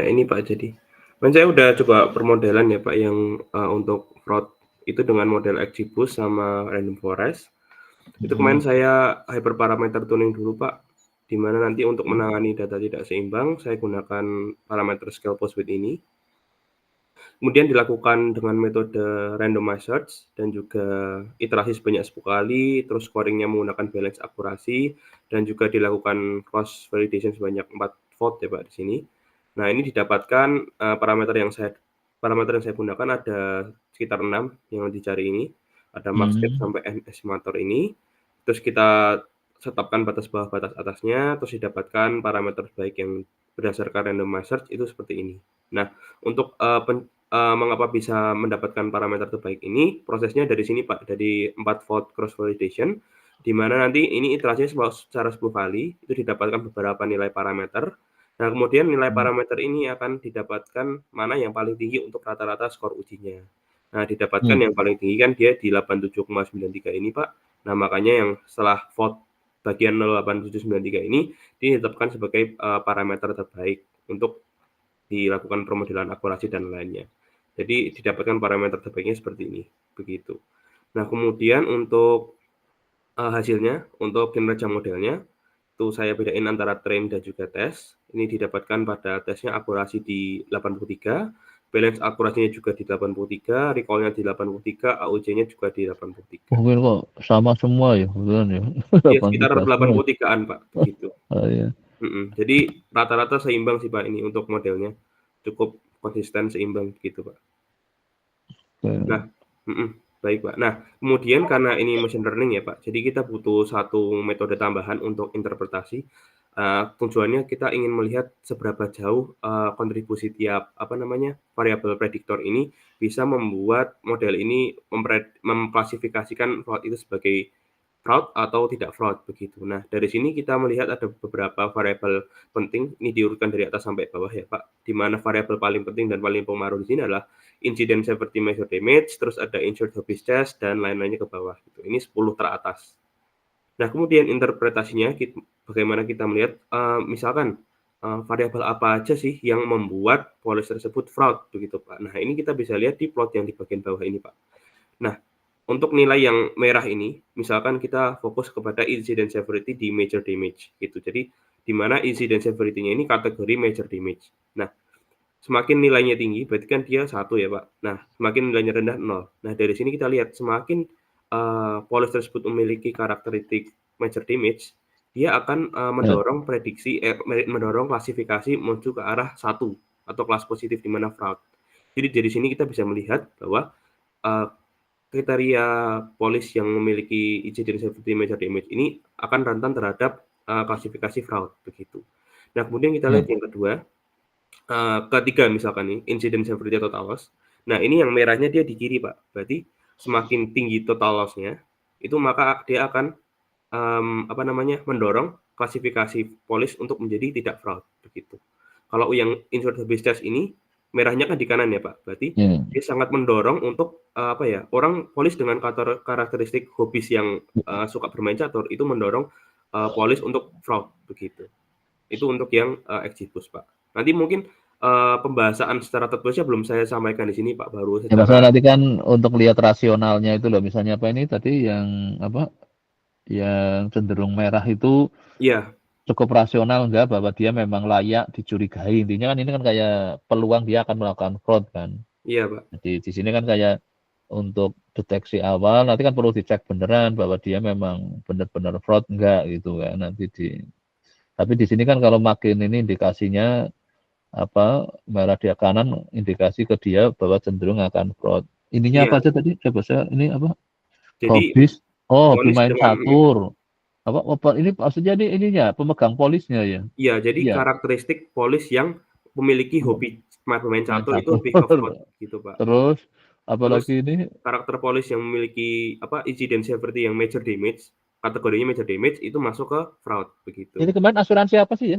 Nah ini Pak jadi, kan saya udah coba permodelan ya Pak yang, untuk fraud itu dengan model XGBoost sama Random Forest. Itu kemarin saya hyperparameter tuning dulu Pak, di mana nanti untuk menangani data tidak seimbang, saya gunakan parameter scale post width ini. Kemudian dilakukan dengan metode randomized search dan juga iterasi sebanyak 10 kali, terus scoring-nya menggunakan balance akurasi, dan juga dilakukan cross validation sebanyak 4 vote ya Pak di sini. Nah ini didapatkan, parameter yang saya gunakan ada sekitar 6 yang dicari ini, ada max step sampai n estimator ini, terus kita tetapkan batas bawah, batas atasnya, terus didapatkan parameter terbaik yang berdasarkan randomized search itu seperti ini. Nah, untuk, mengapa bisa mendapatkan parameter terbaik ini, prosesnya dari sini Pak, dari 4 vote cross validation, di mana nanti ini iterasinya secara 10 kali, itu didapatkan beberapa nilai parameter. Nah, kemudian nilai parameter ini akan didapatkan mana yang paling tinggi untuk rata-rata skor ujinya. Nah, didapatkan yang paling tinggi kan dia di 87,93 ini Pak. Nah, makanya yang setelah vote bagian 0,8793 ini ditetapkan sebagai, parameter terbaik untuk dilakukan permodelan akurasi dan lainnya. Jadi didapatkan parameter terbaiknya seperti ini, begitu. Nah, kemudian untuk, hasilnya, untuk kinerja modelnya, tuh saya bedain antara train dan juga tes. Ini didapatkan pada tesnya akurasi di 83, balance akurasinya juga di 83, recall-nya di 83, AUJ-nya juga di 83. Mungkin kok sama semua ya, betulan ya. Iya, sekitar 83 semua. 83-an, Pak, begitu. Oh iya. Jadi rata-rata seimbang sih Pak ini untuk modelnya, cukup konsisten seimbang gitu Pak. Nah, baik Pak. Nah, kemudian karena ini machine learning ya Pak, jadi kita butuh satu metode tambahan untuk interpretasi. Tujuannya kita ingin melihat seberapa jauh, kontribusi tiap variabel prediktor ini bisa membuat model ini memklasifikasikan fraud itu sebagai fraud atau tidak fraud begitu. Nah, dari sini kita melihat ada beberapa variabel penting, ini diurutkan dari atas sampai bawah ya Pak, di mana variabel paling penting dan paling pengaruh di sini adalah incident severity measure damage, terus ada insured hobbyist test, dan lain-lainnya ke bawah gitu. Ini 10 teratas. Nah, kemudian interpretasinya bagaimana kita melihat, misalkan, variabel apa aja sih yang membuat polis tersebut fraud begitu Pak. Nah, ini kita bisa lihat di plot yang di bagian bawah ini Pak. Nah, untuk nilai yang merah ini, misalkan kita fokus kepada incident severity di major damage gitu. Jadi di mana incident severity-nya ini kategori major damage. Nah, semakin nilainya tinggi berarti kan dia 1 ya, Pak. Nah, semakin nilainya rendah 0. Nah, dari sini kita lihat semakin, polis tersebut memiliki karakteristik major damage, dia akan, mendorong mendorong klasifikasi menuju ke arah 1 atau kelas positif di mana fraud. Jadi dari sini kita bisa melihat bahwa, kriteria polis yang memiliki incident severity major damage ini akan rentan terhadap, klasifikasi fraud begitu. Nah, kemudian kita lihat yang kedua, ketiga misalkan nih incident severity total loss. Nah, ini yang merahnya dia di kiri Pak, berarti semakin tinggi total loss-nya, itu maka dia akan, mendorong klasifikasi polis untuk menjadi tidak fraud begitu. Kalau yang insured hobbyist test ini, merahnya kan di kanan ya Pak, berarti dia sangat mendorong untuk, orang polis dengan karakteristik hobis yang, suka bermain catur itu mendorong, polis untuk fraud begitu. Itu untuk yang, XGBoost Pak. Nanti mungkin, pembahasan secara tertulisnya belum saya sampaikan di sini Pak, baru Ya maksudnya secara nanti kan untuk lihat rasionalnya itu loh, misalnya apa ini tadi yang cenderung merah itu iya, cukup rasional enggak bahwa dia memang layak dicurigai. Intinya kan ini kan kayak peluang dia akan melakukan fraud kan. iya Pak. Jadi di sini kan kayak untuk deteksi awal nanti kan perlu dicek beneran bahwa dia memang benar-benar fraud enggak gitu kan tapi di sini kan kalau makin ini indikasinya merah di kanan indikasi ke dia bahwa cenderung akan fraud. Ininya Iya, apa aja tadi? Coba saya ini jadi hobis. Oh, hobi polis main dengan catur. Ini maksudnya ininya pemegang polisnya ya? iya, jadi Iya, karakteristik polis yang memiliki hobi bermain main catur itu catur. lebih ke fraud gitu Pak. Terus Terus apalagi ini? karakter polis yang memiliki incident severity yang major damage, kategorinya major damage itu masuk ke fraud begitu. Ini kemarin asuransi apa sih ya?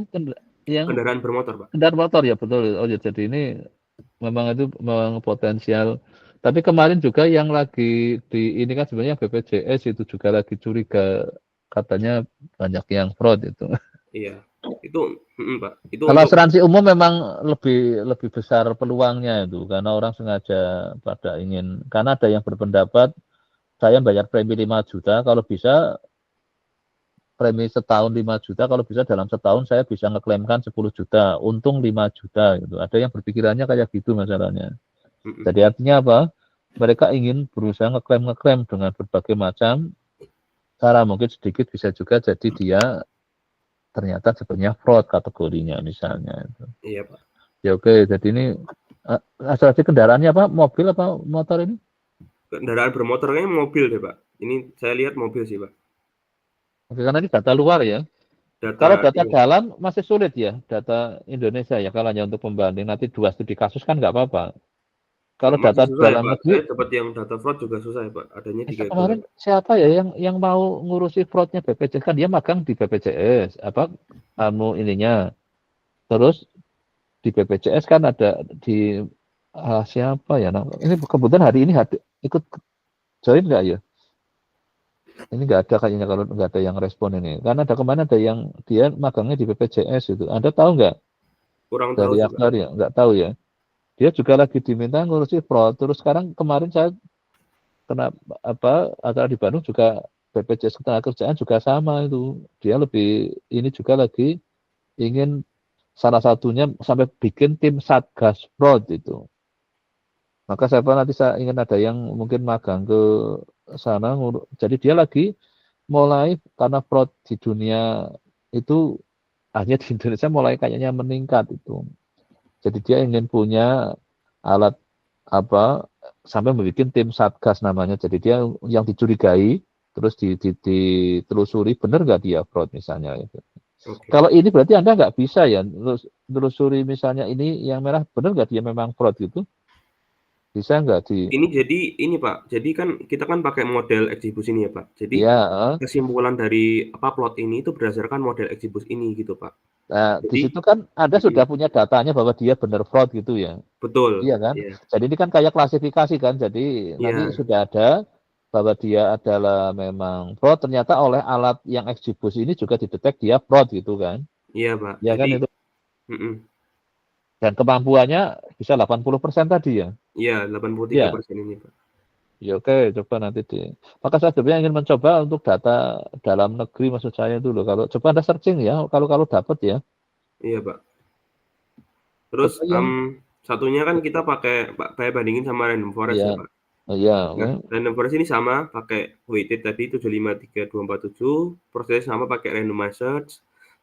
Yang Kendaraan bermotor Pak. kendaraan motor ya betul. Oh ya jadi ini memang itu memang potensial. Tapi kemarin juga yang lagi ini kan sebenarnya BPJS itu juga lagi curiga katanya banyak yang fraud itu. Iya. Itu Pak. Itu Kalau untuk asuransi umum memang lebih besar peluangnya itu karena orang sengaja pada ingin, karena ada yang berpendapat saya bayar premi 5 juta kalau bisa premi setahun 5 juta, kalau bisa dalam setahun saya bisa ngeklaimkan 10 juta, untung 5 juta gitu. Ada yang berpikirannya kayak gitu masalahnya. Jadi artinya apa? Mereka ingin berusaha ngeklaim dengan berbagai macam cara, mungkin sedikit bisa juga jadi dia ternyata sebenarnya fraud kategorinya misalnya. Iya Pak. Ya oke, jadi ini asuransi kendaraannya apa? Mobil apa motor ini? Kendaraan bermotor kayaknya mobil deh Pak. Ini saya lihat mobil sih Pak. Oke, karena ini data luar ya. Kalau Data data iya. dalam masih sulit ya, data Indonesia ya. Kalau hanya untuk pembanding nanti 2 studi kasus kan nggak apa-apa. Kalau Masih data susah ya dalam Pak. Saya negeri, dapat yang data fraud juga susah ya Pak. Adanya 3 kemarin siapa ya yang mau ngurusi fraudnya BPJS, kan dia magang di BPJS apa ininya. Terus di BPJS kan ada di siapa ya? Nah, ini kebetulan hari ini ikut join nggak ya? Ini nggak ada kayaknya, kalau nggak ada yang respon ini. Karena ada kemarin ada yang dia magangnya di BPJS itu. Anda tahu nggak kurang tahu dari sih Pak. aktor ya? Nggak tahu ya. Dia juga lagi diminta ngurusi fraud. Terus sekarang kemarin saya kena acara di Bandung juga BPJS Ketenagakerjaan juga sama itu. Dia lebih ini juga lagi ingin salah satunya sampai bikin tim Satgas Fraud itu. Maka nanti saya ingin ada yang mungkin magang ke sana. Jadi dia lagi mulai, karena fraud di dunia itu hanya di Indonesia mulai kayaknya meningkat itu. Jadi dia ingin punya alat apa sampai membuat tim Satgas namanya. Jadi dia yang dicurigai terus ditelusuri benar nggak dia fraud misalnya. Kalau ini berarti Anda nggak bisa ya telusuri misalnya ini yang merah benar nggak dia memang fraud gitu? Bisa nggak di? Ini jadi ini Pak. Jadi kan kita kan pakai model XGBoost ini ya Pak. Jadi Ya, kesimpulan dari plot ini itu berdasarkan model XGBoost ini gitu Pak. nah di Jadi situ kan Anda sudah punya datanya bahwa dia benar fraud gitu ya. betul. Iya kan? Iya. Jadi ini kan kayak klasifikasi kan. Jadi nanti Iya. sudah ada bahwa dia adalah memang fraud, ternyata oleh alat yang XGBoost ini juga didetek dia fraud gitu kan. Iya Pak. Ya kan Jadi itu. Dan kemampuannya bisa 80% tadi ya. iya Iya. 83% ini Pak. Ya oke, coba nanti maka saya sebenarnya ingin mencoba untuk data dalam negeri, maksud saya itu loh. Kalau coba Anda searching ya, kalau dapat ya. Iya Pak. Terus Coba yang satunya kan kita pakai bandingin sama Random Forest iya. ya Pak. Oh, iya, Nah, oke. Random Forest ini sama pakai weighted tadi 753247, prosesnya sama pakai randomizer,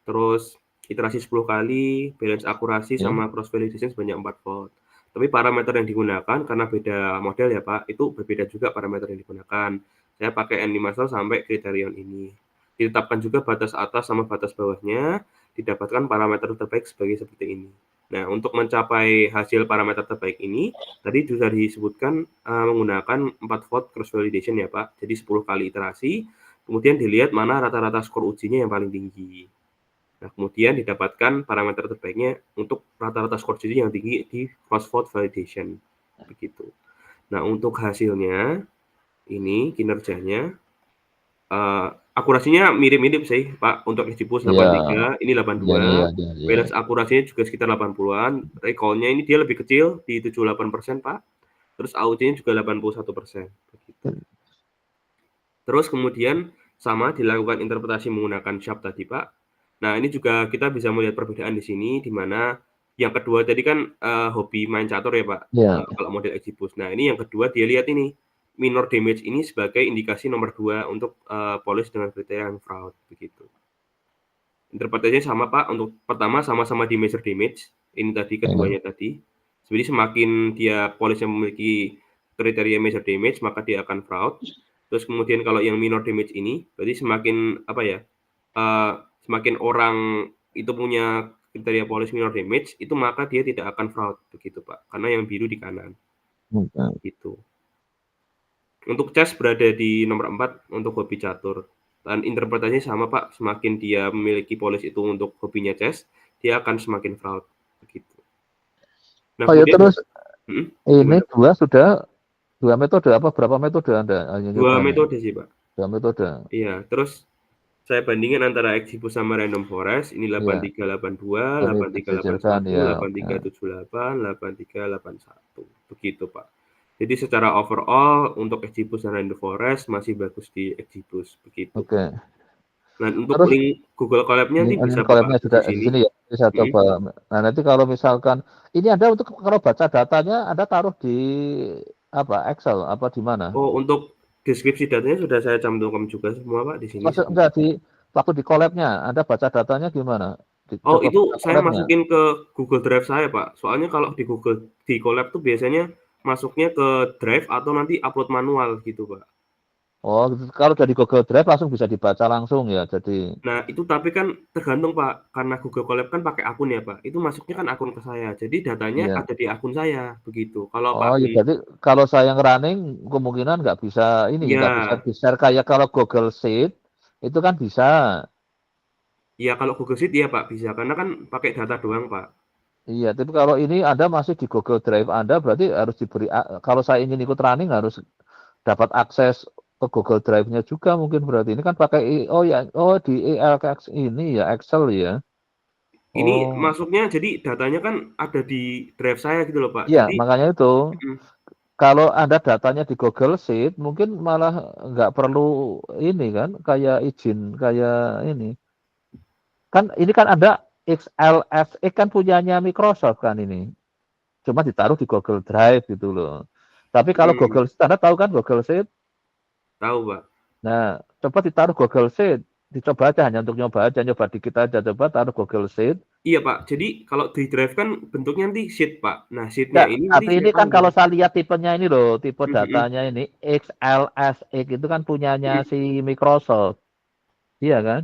terus iterasi 10 kali, balance akurasi Ya. sama cross validation sebanyak 4 volt. Tapi parameter yang digunakan karena beda model ya Pak, itu berbeda juga parameter yang digunakan. Saya pakai N5 sampai kriterion ini. Ditetapkan juga batas atas sama batas bawahnya, didapatkan parameter terbaik sebagai seperti ini. Nah, untuk mencapai hasil parameter terbaik ini, tadi sudah disebutkan menggunakan 4 volt cross validation ya Pak. Jadi 10 kali iterasi, kemudian dilihat mana rata-rata skor ujinya yang paling tinggi. Nah, kemudian didapatkan parameter terbaiknya untuk rata-rata skor uji yang tinggi di cross volt validation. Begitu. Nah, untuk hasilnya, ini kinerjanya, akurasinya mirip-mirip sih Pak. Untuk XGBoost 83, ini 82. Balance akurasinya juga sekitar 80-an. Recall-nya ini dia lebih kecil di 78% Pak. Terus AUC-nya juga 81%. Begitu. Terus kemudian sama dilakukan interpretasi menggunakan Sharp tadi Pak. Nah, ini juga kita bisa melihat perbedaan di sini, di mana yang kedua tadi kan hobi main catur ya Pak, kalau model XGBoost. Nah, ini yang kedua dia lihat ini, minor damage ini sebagai indikasi nomor 2 untuk polish dengan kriteria yang fraud, begitu. Interpretasinya sama Pak, untuk pertama sama-sama di measure damage, ini tadi keduanya tadi. Jadi semakin dia polish yang memiliki kriteria measure damage, maka dia akan fraud. Terus kemudian kalau yang minor damage ini, berarti semakin semakin orang itu punya kriteria polish minor damage, itu maka dia tidak akan fraud, begitu Pak. Karena yang biru di kanan. Gitu. Untuk chess berada di nomor 4 untuk hobi catur. Dan interpretasinya sama Pak, semakin dia memiliki polish itu untuk hobinya chess, dia akan semakin fraud, begitu. Nah, oh ya, terus ini gimana? dua metode apa berapa metode Anda? 2 metode sih Pak. 2 metode. Iya, terus saya bandingkan antara Exibus sama Random Forest, ini 8382, Ini disesuaikan 8381, ya. 8378, 8381, begitu Pak. Jadi secara overall untuk Exibus dan Random Forest masih bagus di Exibus, begitu. Oke. Nah untuk Terus link Google Colab-nya nanti bisa collab-nya Bapak di sudah di sini. sini ya. Bisa coba. Nah, nanti kalau misalkan ini Anda untuk kalau baca datanya Anda taruh di apa? Excel apa di mana? Oh untuk deskripsi datanya sudah saya cantumkan juga semua Pak di sini. Maksud enggak di waktu di collab-nya Anda baca datanya gimana? Oh Coba itu buka saya collab-nya. masukin ke Google Drive saya Pak. Soalnya kalau di Colab tuh biasanya masuknya ke Drive atau nanti upload manual gitu Pak. Oh, kalau dari Google Drive langsung bisa dibaca langsung ya. Jadi Nah itu tapi kan tergantung Pak, karena Google Colab kan pakai akun ya Pak. Itu masuknya kan akun ke saya. Jadi datanya ya. ada di akun saya begitu. Kalau Oh, ya pakai berarti kalau saya yang running kemungkinan nggak bisa ini ya, nggak bisa ya di-share kayak kalau Google Sheet itu kan bisa. ya kalau Google Sheet ya Pak bisa karena kan pakai data doang Pak. Iya, tapi kalau ini Anda masih di Google Drive Anda berarti harus diberi kalau saya ingin ikut running harus dapat akses ke Google Drive-nya juga mungkin berarti ini kan pakai oh ya di ELX ini ya Excel ya. Ini Oh, masuknya jadi datanya kan ada di drive saya gitu loh Pak. iya Jadi makanya itu mm, kalau Anda datanya di Google Sheet mungkin malah nggak perlu ini kan kayak izin kayak ini. Kan ini kan Anda XLSX kan punyanya Microsoft kan ini. Cuma ditaruh di Google Drive gitu loh. Tapi kalau mm, Google Sheet, Anda tahu kan Google Sheet? tahu Pak. Nah, coba ditaruh Google Sheet. Dicoba aja hanya untuk nyoba aja, nyoba dikit aja. Coba taruh Google Sheet. Iya Pak. Jadi kalau di drive kan bentuknya nanti sheet Pak. Nah sheetnya Enggak, ini nanti tapi saya ini kan tambah. kalau saya lihat tipenya ini loh, tipe Mm-mm. datanya ini XLSX itu kan punyanya si Microsoft. Iya kan?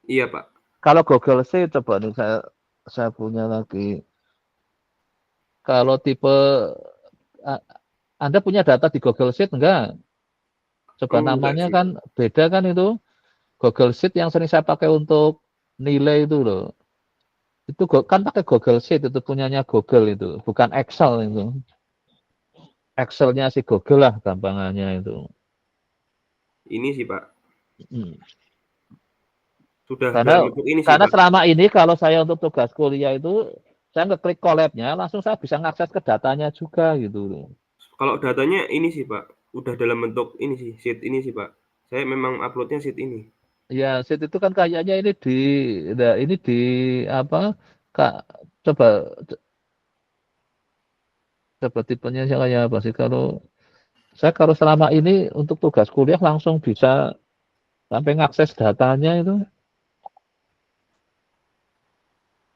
Iya Pak. Kalau Google Sheet coba nih saya punya lagi. Kalau tipe Anda punya data di Google Sheet enggak? Coba Oh enggak namanya sih kan Pak. beda kan itu. Google Sheet yang sering saya pakai untuk nilai itu loh. Itu kan pakai Google Sheet itu punyanya Google itu, bukan Excel itu. Excelnya si Google lah gampangannya itu. Ini sih Pak. Hmm. Sudah dalam Karena bentuk ini sih karena Pak. selama ini kalau saya untuk tugas kuliah itu saya ngeklik collab-nya langsung saya bisa ngakses ke datanya juga gitu loh. Kalau datanya ini sih Pak. Udah dalam bentuk ini sih sheet ini sih Pak. Saya memang uploadnya sheet ini. Ya, sheet itu kan kayaknya ini di apa? Kak, coba coba tipenya sih kayak apa sih kalau selama ini untuk tugas kuliah langsung bisa sampai ngakses datanya itu.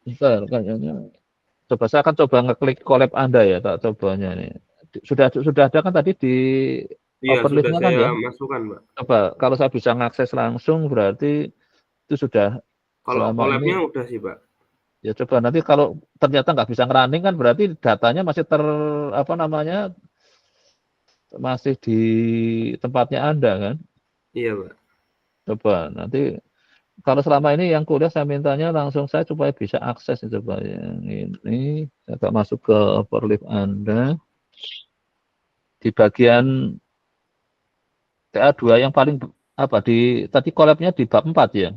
Bentar, kayaknya. Coba saya akan coba ngeklik collab Anda ya, tak cobanya nih. Sudah ada kan tadi di Iya open sudah list-nya kan saya ya? masukkan Pak. Coba kalau saya bisa ngakses langsung berarti itu sudah Kalau selama ini collab-nya udah sih Pak. ya coba nanti kalau ternyata nggak bisa ngerunning kan berarti datanya masih apa namanya masih di tempatnya Anda kan? Iya Pak. Coba nanti kalau selama ini yang kuliah saya mintanya langsung saya supaya bisa akses coba yang ini saya tak masuk ke overlist Anda di bagian TA2 yang paling apa di tadi collab-nya di bab 4 ya.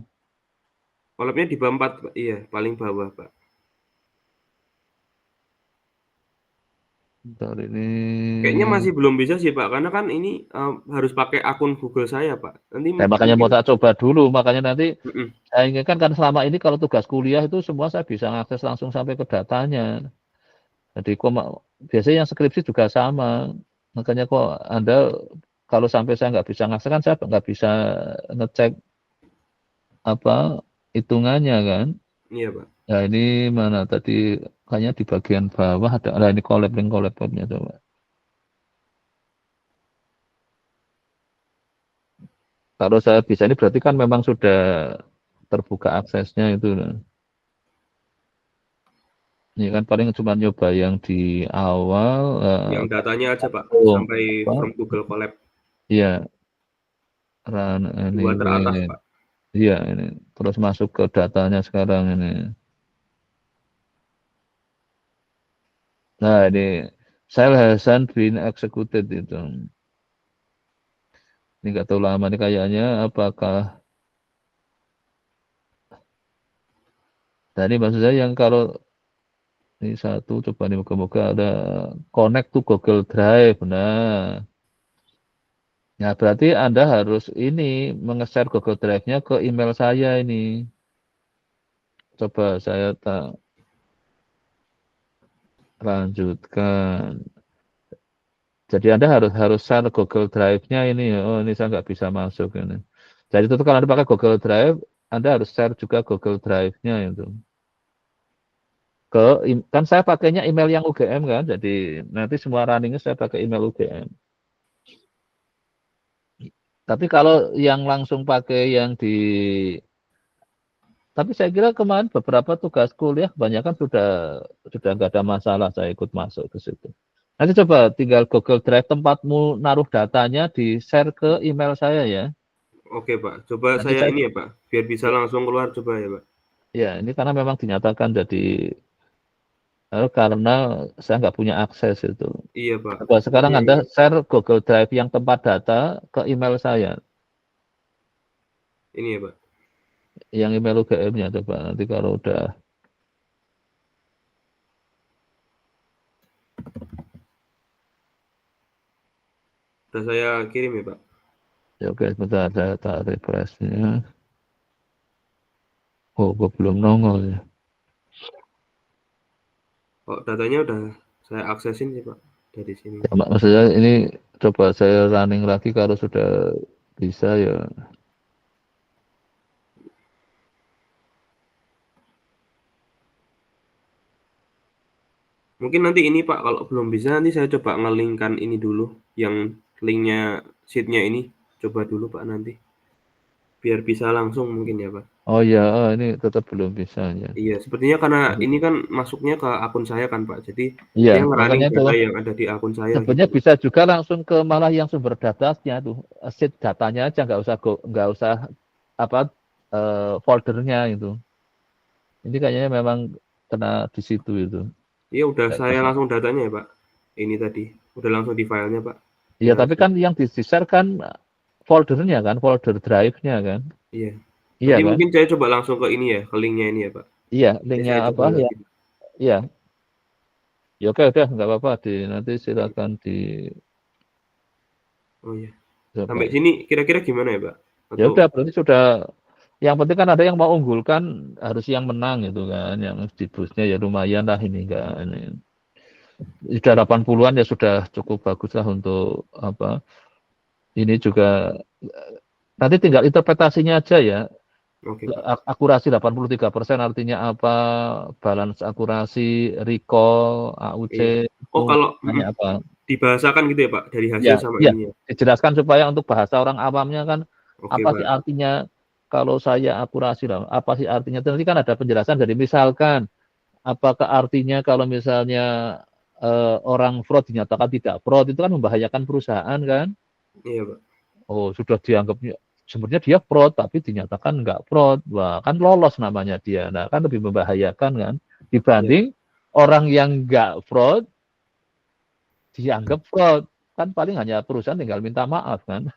Collab-nya di bawah 4 Pak. Iya, paling bawah Pak. Bentar ini Kayaknya masih belum bisa sih Pak, karena kan ini harus pakai akun Google saya Pak. Nanti makanya mungkin mau tak coba dulu makanya nanti mm-mm. saya inginkan kan selama ini kalau tugas kuliah itu semua saya bisa akses langsung sampai ke datanya. Jadi kok biasanya yang skripsi juga sama. Makanya kok Anda kalau sampai saya nggak bisa ngakses kan saya nggak bisa ngecek apa hitungannya kan. Iya Pak. Nah ini mana tadi kayaknya di bagian bawah ada ini collab link collab-nya coba. Kalau saya bisa ini berarti kan memang sudah terbuka aksesnya itu. Ini kan paling cuma nyoba yang di awal. Yang datanya aja Pak, Oh, sampai apa? from Google Colab Iya, run dua teratas anyway. Pak. Iya ini. Terus masuk ke datanya sekarang ini. Nah ini cell hasn't been executed itu. Ini nggak tahu lama nih kayaknya apakah Jadi maksud saya yang kalau ini satu, coba nih moga-moga ada connect to Google Drive. Nah, ya berarti Anda harus ini menge-share Google Drive-nya ke email saya ini. Coba saya lanjutkan. Jadi Anda harus share Google Drive-nya ini. Oh, ini saya nggak bisa masuk ini. Jadi itu kalau Anda pakai Google Drive, Anda harus share juga Google Drive-nya itu. Kan saya pakainya email yang UGM kan, jadi nanti semua runningnya saya pakai email UGM. Tapi kalau yang langsung pakai yang tapi saya kira kemarin beberapa tugas kuliah kebanyakan sudah nggak ada masalah saya ikut masuk ke situ. Nanti coba tinggal Google Drive tempatmu naruh datanya di share ke email saya ya. Oke Pak, coba Nanti saya saya ini ya Pak, biar bisa langsung keluar coba ya Pak. ya ini karena memang dinyatakan jadi karena saya nggak punya akses itu. Iya Pak, Coba sekarang sepertinya Anda iya. share Google Drive yang tempat data ke email saya. Ini ya Pak. Yang email UGM-nya coba nanti kalau udah Udah saya kirim ya Pak. ya oke sebentar saya tak refresh-nya. Oh, kok belum nongol ya. Kok datanya udah saya aksesin sih Pak dari sini. Ya, maksudnya ini coba saya running lagi kalau sudah bisa ya. Mungkin nanti ini Pak, kalau belum bisa nanti saya coba ngelingkan ini dulu, yang linknya sheet-nya ini. Coba dulu Pak nanti. Biar bisa langsung mungkin ya Pak. Oh ya, ini tetap belum bisa ya. Iya, sepertinya karena ini kan masuknya ke akun saya kan Pak. Jadi Iya, dia nge-running makanya itu data yang ada di akun saya gitu. sebenarnya bisa juga langsung ke malah yang sumber datanya tuh, sheet datanya aja nggak usah apa foldernya itu. Ini kayaknya memang kena di situ itu. Iya udah saya langsung datanya ya Pak. Ini tadi udah langsung di filenya Pak. Iya, Tinggal tapi share. kan yang di-share kan foldernya kan, folder drive-nya kan. Iya. Iya Nanti kan? mungkin saya coba langsung ke ini ya, ke linknya ini ya Pak. Iya, Nanti linknya saya apa coba ya? lagi. Iya. Ya oke, udah nggak apa-apa nanti silakan Oh iya. coba. Sampai sini kira-kira gimana ya Pak? Ya Atau udah berarti sudah yang penting kan ada yang mau unggulkan harus yang menang gitu kan, yang di busnya ya lumayan lah ini kan. Sudah 80-an ya sudah cukup bagus lah untuk apa? Ini juga nanti tinggal interpretasinya aja ya. oke Pak. Akurasi 83% artinya apa? Balance akurasi, recall, AUC Iya. itu Oh kalau artinya apa? dibahasakan gitu ya Pak dari hasil Ya, sama ya, ini ya. dijelaskan supaya untuk bahasa orang awamnya kan Oke apa sih Pak. artinya kalau saya akurasi lah, apa sih artinya? Nanti kan ada penjelasan dari misalkan apakah artinya kalau misalnya orang fraud dinyatakan tidak fraud itu kan membahayakan perusahaan kan? Iya Pak. Oh, sudah dianggapnya sebenarnya dia fraud tapi dinyatakan nggak fraud. Wah, kan lolos namanya dia. Nah, kan lebih membahayakan kan Iya. dibanding orang yang nggak fraud dianggap fraud. Kan paling hanya perusahaan tinggal minta maaf kan.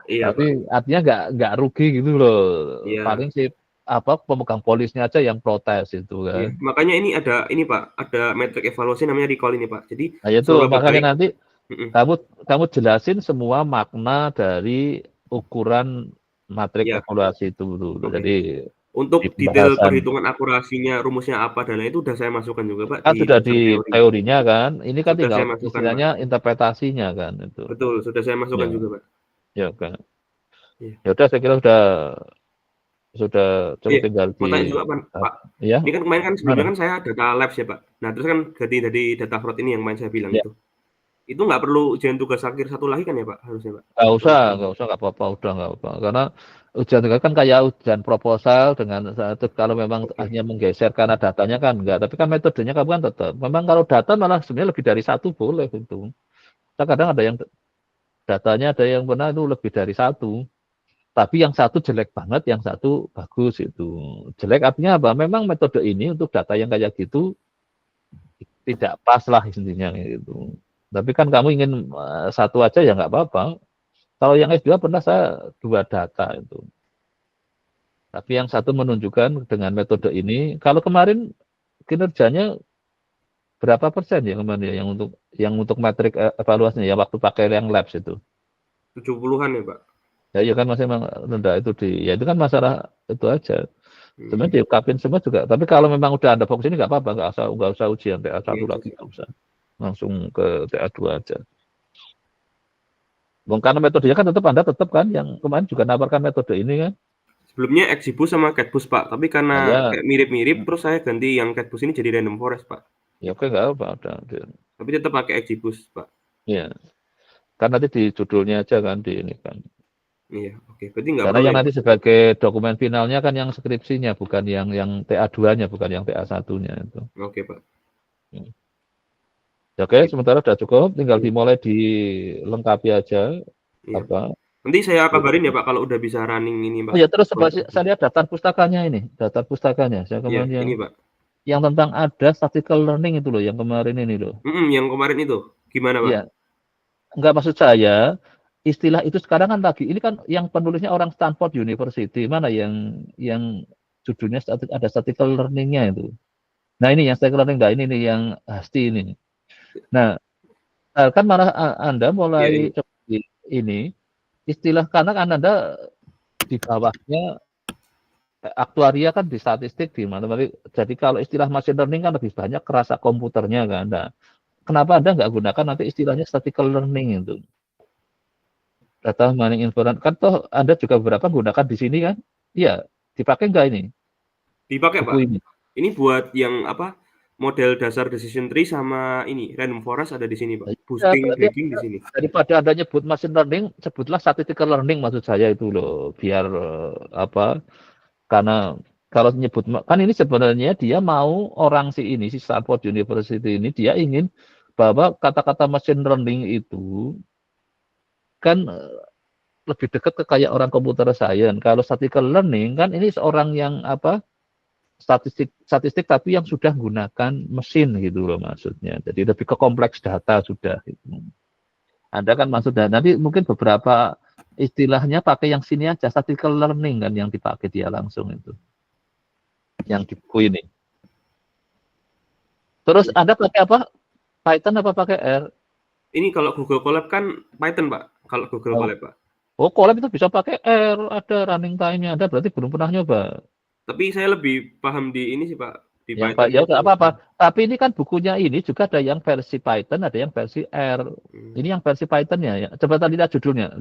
Iya Pak. Tapi artinya nggak rugi gitu loh. Iya. Paling sih apa pemegang polisnya aja yang protes itu Iya. kan. Makanya ini ada ini Pak, ada metrik evaluasi namanya recall ini Pak. Jadi Nah itu seberapa makanya baik. nanti Mm-mm. kamu kamu jelasin semua makna dari ukuran matrik Iya. evaluasi itu dulu. Oke. Jadi Untuk di detail pembahasan perhitungan akurasinya, rumusnya apa dan lain itu udah saya masukkan juga Pak kan di sudah dasar di teori. teorinya kan. Ini kan Sudah tinggal saya masukkan Pak. istilahnya interpretasinya kan itu. Betul, sudah saya masukkan Ya, juga Pak. ya kan. Iya. Ya udah saya kira sudah Oh cukup iya, tinggal mau tanya juga Pak. ya Ini kan kemarin kan sebelumnya mana? kan saya data labs ya Pak. Nah terus kan ganti dari data fraud ini yang kemarin saya bilang Ya, itu. Itu nggak perlu ujian tugas akhir satu lagi kan ya Pak harusnya Pak? Atau nggak usah, nggak apa-apa, udah nggak apa. Karena ujian tugas kan kayak ujian proposal dengan satu kalau memang oke. hanya menggeser karena datanya kan enggak. Tapi kan metodenya kamu kan tetap. Memang kalau data malah sebenarnya lebih dari satu boleh itu. Kita kadang ada yang datanya ada yang benar itu lebih dari satu. Tapi yang satu jelek banget, yang satu bagus itu. Jelek artinya apa? Memang metode ini untuk data yang kayak gitu tidak pas lah intinya gitu. Tapi kan kamu ingin satu aja ya nggak apa-apa. Kalau yang S2 pernah saya 2 data itu. Tapi yang satu menunjukkan dengan metode ini, kalau kemarin kinerjanya berapa persen ya kemarin ya yang untuk metrik evaluasinya ya waktu pakai yang labs itu? 70-an ya, Pak? Ya kan masih memang rendah itu ya itu kan masalah itu aja. Sebenarnya diungkapin semua juga. Tapi kalau memang udah ada fokus ini nggak apa-apa, nggak usah ujian TA1 lagi, nggak usah. Langsung ke TA2 aja. Karena metodenya kan tetap kan yang kemarin juga nawarkan metode ini kan. Sebelumnya Exibus sama Catbus, Pak. Tapi karena kayak mirip-mirip, terus saya ganti yang Catbus ini jadi Random Forest, Pak. Ya oke, nggak apa. Tapi tetap pakai Exibus, Pak. Iya. Kan nanti di judulnya aja kan di ini kan. Iya, oke. Berarti nggak Karena perlu yang nanti sebagai dokumen finalnya kan yang skripsinya, bukan yang TA2-nya, bukan yang TA1-nya itu. Oke, Pak. Oke, sementara sudah cukup, tinggal dimulai dilengkapi aja. Iya. Apa? Nanti saya kabarin ya, Pak, kalau udah bisa running ini, Pak. Oh ya, terus saya lihat daftar pustakanya ini, Saya kemarin ini, Pak. Yang tentang ada statistical learning itu loh, yang kemarin ini loh. Yang kemarin itu, gimana, Pak? Iya. Enggak, maksud saya, istilah itu sekarang kan lagi, ini kan yang penulisnya orang Stanford University, mana yang judulnya ada statistical learning-nya itu. Nah ini yang statistical learning, ini nih yang Hasti ini. Nah, kan malah Anda mulai ini, istilah karena kan Anda di bawahnya aktuaria kan di statistik di matematik. Jadi kalau istilah machine learning kan lebih banyak kerasa komputernya kan. Nah, kenapa Anda nggak gunakan nanti istilahnya statistical learning itu? Data mining inference kan toh Anda juga beberapa gunakan di sini kan? Iya, dipakai nggak ini? Dipakai, buku Pak. Ini. Ini buat yang apa? Model dasar decision tree sama ini random forest ada di sini, Pak. Boosting, breaking di sini. Daripada Anda nyebut machine learning, sebutlah statistical learning maksud saya itu loh, biar apa? Karena kalau nyebut kan ini sebenarnya dia mau orang si Stanford University ini dia ingin bahwa kata-kata machine learning itu kan lebih dekat ke kayak orang computer science. Kalau statistical learning kan ini seorang yang apa? Statistik tapi yang sudah menggunakan mesin gitu loh maksudnya. Jadi lebih ke kompleks data sudah gitu. Anda kan maksudnya nanti mungkin beberapa istilahnya pakai yang sini aja, statistical learning kan yang dipakai dia langsung itu. Yang di buku ini. Terus Anda pakai apa? Python apa pakai R? Ini kalau Google Colab kan Python, Pak. Kalau Google Colab, Pak. Oh, Colab itu bisa pakai R, ada running time-nya. Anda berarti belum pernah nyoba. Tapi saya lebih paham di ini sih, Pak. Di yang Python. Ya nggak apa-apa. Tapi ini kan bukunya ini juga ada yang versi Python, ada yang versi R. Ini yang versi Python-nya ya. Coba tadi lihat judulnya.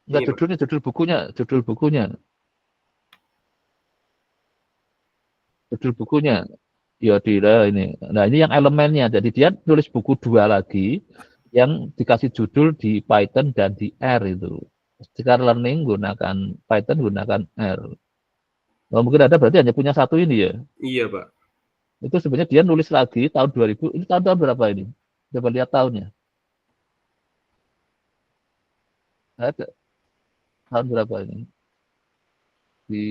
Enggak, judul bukunya. Judul bukunya. Ya ini. Nah, ini yang elemennya. Jadi dia tulis buku 2 lagi yang dikasih judul di Python dan di R itu. Statistical learning gunakan Python, gunakan R. Oh, mungkin ada berarti hanya punya satu ini ya? Iya, Pak. Itu sebenarnya dia nulis lagi tahun 2000. Ini tahun berapa ini? Coba lihat tahunnya. Ada. Tahun berapa ini? Di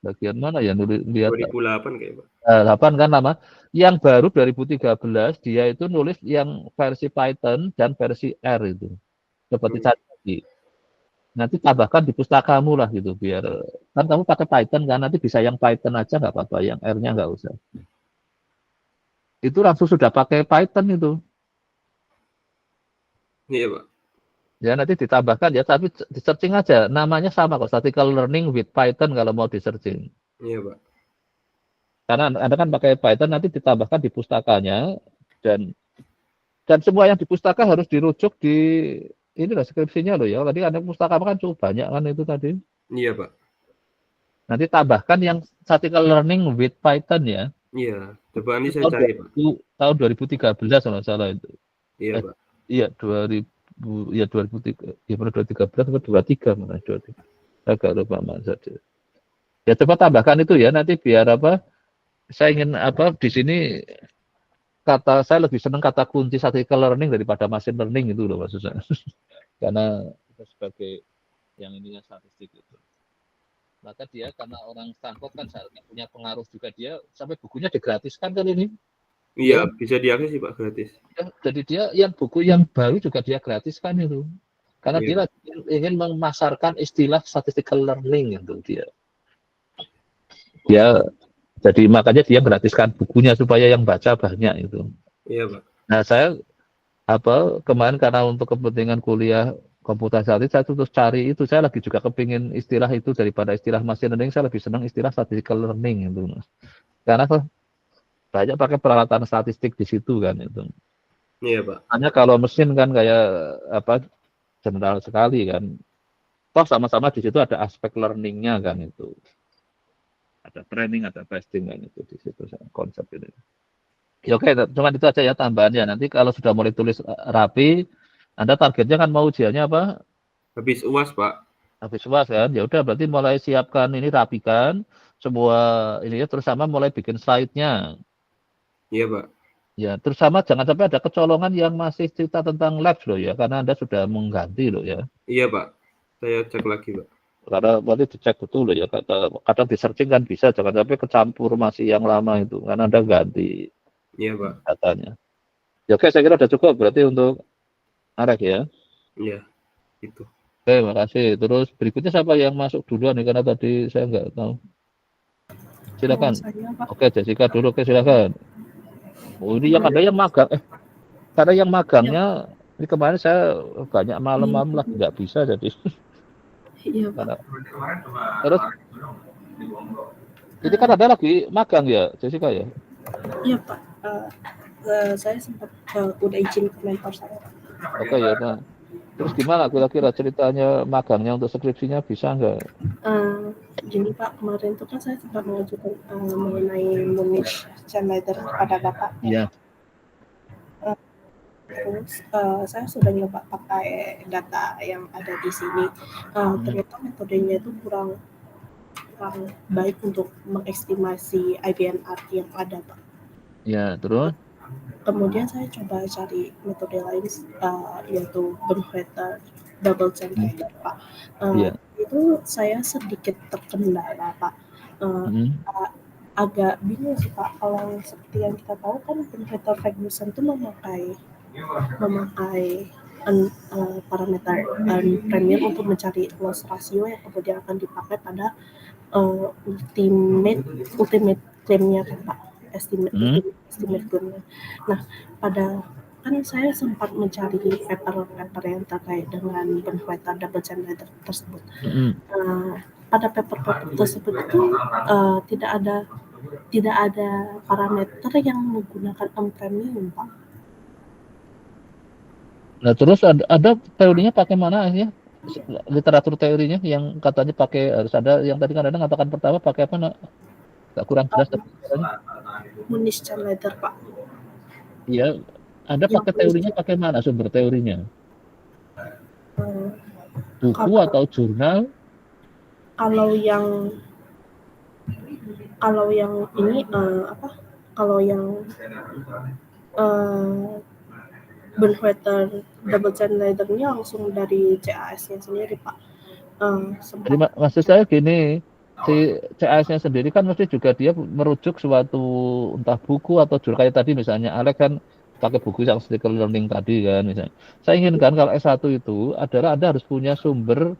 bagian mana ya? Lihat 2008 kayaknya, Pak. 8 kan nama. Yang baru 2013 dia itu nulis yang versi Python dan versi R itu. Coba dicari lagi. Nanti tambahkan di pustakamu lah gitu biar kan kamu pakai Python kan nanti bisa yang Python aja nggak apa-apa, yang R-nya nggak usah. Itu langsung sudah pakai Python itu. Iya, Pak. Ya nanti ditambahkan ya, tapi di searching aja namanya sama kok, statistical learning with Python kalau mau di searching. Iya, Pak. Karena Anda kan pakai Python nanti ditambahkan di pustakanya dan semua yang di pustaka harus dirujuk di ini lah skripsinya loh ya. Tadi ada pustaka kan cukup banyak kan itu tadi. Iya, Pak. Nanti tambahkan yang statistical learning with Python ya. Iya, coba ini saya cari, Pak. Tahun 2013 kalau salah itu. Iya, Pak. Iya, 2003. Ya pernah 2013 atau 23 mana 23. Agak lupa Mas saja. Ya coba tambahkan itu ya nanti biar apa? Saya ingin apa di sini kata saya lebih senang kata kunci statistical learning daripada machine learning itu loh maksud saya. Karena kita sebagai yang ininya statistik itu. Maka dia karena orang Stanford kan seharusnya punya pengaruh juga, dia sampai bukunya digratiskan kali ini. Iya, bisa diakses sih Pak, gratis. Ya, jadi dia yang buku yang baru juga dia gratiskan itu. Karena Iya. dia lagi ingin memasarkan istilah statistical learning itu dia. Jadi makanya dia gratiskan bukunya supaya yang baca banyak itu. Iya, Pak. Nah, saya kemarin karena untuk kepentingan kuliah komputasi saya terus cari itu, saya lagi juga kepingin istilah itu daripada istilah machine learning, saya lebih senang istilah statistical learning itu. Karena banyak pakai peralatan statistik di situ kan itu. Iya, Pak. Hanya kalau mesin kan kayak general sekali kan. Toh sama-sama di situ ada aspek learning-nya kan itu. Ada training, ada testing kan itu di situ konsep ini. Ya, oke, cuma itu aja ya tambahannya. Nanti kalau sudah mulai tulis rapi, Anda targetnya kan mau ujiannya apa? Habis UAS, Pak. Habis UAS kan. Ya udah berarti mulai siapkan ini, rapikan semua ini ya, terus sama mulai bikin slide-nya. Iya, Pak. Ya, terus sama jangan sampai ada kecolongan yang masih cerita tentang labs loh ya, karena Anda sudah mengganti loh ya. Iya, Pak. Saya cek lagi, Pak. Karena berarti dicek betul loh ya, kadang di searching kan bisa, jangan sampai kecampur masih yang lama itu, karena Anda ganti Iya, Pak. datanya. Ya, oke, saya kira sudah cukup berarti untuk Arek ya. Iya, itu. Oke, makasih. Terus berikutnya siapa yang masuk duluan nih, karena tadi saya nggak tahu. Silakan. Oke, Jessica dulu. Oke, silakan. Oh, ini yang ada yang magang. Karena yang magangnya ini kemarin saya banyak malam-malam lah nggak bisa jadi. Iya, Pak. Terus ini kan ada lagi magang ya, Jessica ya? Iya, Pak. Saya sempat udah izin ke mentor saya. Oke ya, Pak. Terus gimana kira-kira ceritanya magangnya untuk skripsinya bisa nggak? Gini Pak, kemarin itu kan saya sempat mengajukan mengenai Munish Chainleader kepada Bapak. Iya. Terus saya sudah nyoba pakai data yang ada di sini. Ternyata metodenya itu kurang baik untuk mengestimasi IBNR yang ada, Pak. Ya, terus? Kemudian saya coba cari metode lain, yaitu Bonhoeffer Double Chainleader, Pak. Itu saya sedikit terkendala, Pak. Agak bingung sih, Pak. Kalau seperti yang kita tahu kan Bonhoeffer Ferguson itu memakai parameter premium untuk mencari loss ratio yang kemudian akan dipakai pada ultimate claim-nya kan, Pak. Estimate claim-nya. Nah, kan saya sempat mencari paper-paper yang terkait dengan Bonhoeffer Double Chainleader tersebut. Pada paper tersebut itu tidak ada parameter yang menggunakan premium, Pak. Nah, terus ada teorinya pakai mana ya? Literatur teorinya yang katanya pakai harus ada, yang tadi kan ada mengatakan pertama pakai apa? Nggak kurang jelas tapi Munish Chainleader, Pak. Iya, Anda pakai teorinya pakai mana sumber teorinya? Buku atau jurnal? Kalau yang ini Kalau yang Bonhoeffer Double Chainleader-nya langsung dari CAS-nya sendiri, Pak. Jadi maksud saya gini, si CAS-nya sendiri kan mesti juga dia merujuk suatu entah buku atau jurnal, kayak tadi misalnya Alex kan pakai buku yang statistical learning tadi kan misalnya. Saya inginkan kalau S1 itu adalah Anda harus punya sumber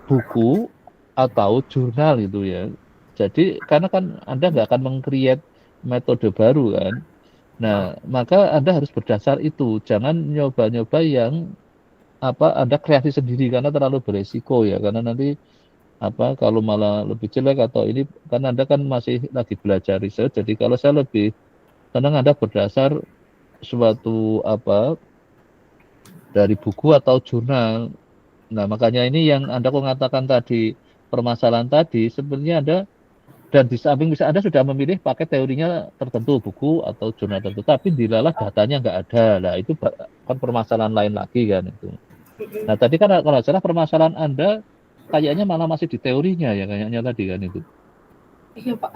buku atau jurnal itu ya. Jadi karena kan Anda nggak akan meng-create metode baru kan. Nah, maka Anda harus berdasar itu. Jangan nyoba-nyoba yang Anda kreasi sendiri karena terlalu beresiko ya. Karena nanti kalau malah lebih jelek atau ini kan Anda kan masih lagi belajar research. Jadi kalau saya lebih senang Anda berdasar suatu dari buku atau jurnal. Nah, makanya ini yang Anda kok mengatakan tadi permasalahan tadi sebenarnya Anda dan di samping bisa Anda sudah memilih pakai teorinya tertentu buku atau jurnal tertentu, tapi dilalah datanya nggak ada. Nah, itu kan permasalahan lain lagi kan itu. Nah, tadi kan kalau salah permasalahan Anda kayaknya malah masih di teorinya ya kayaknya tadi kan itu. Iya, Pak,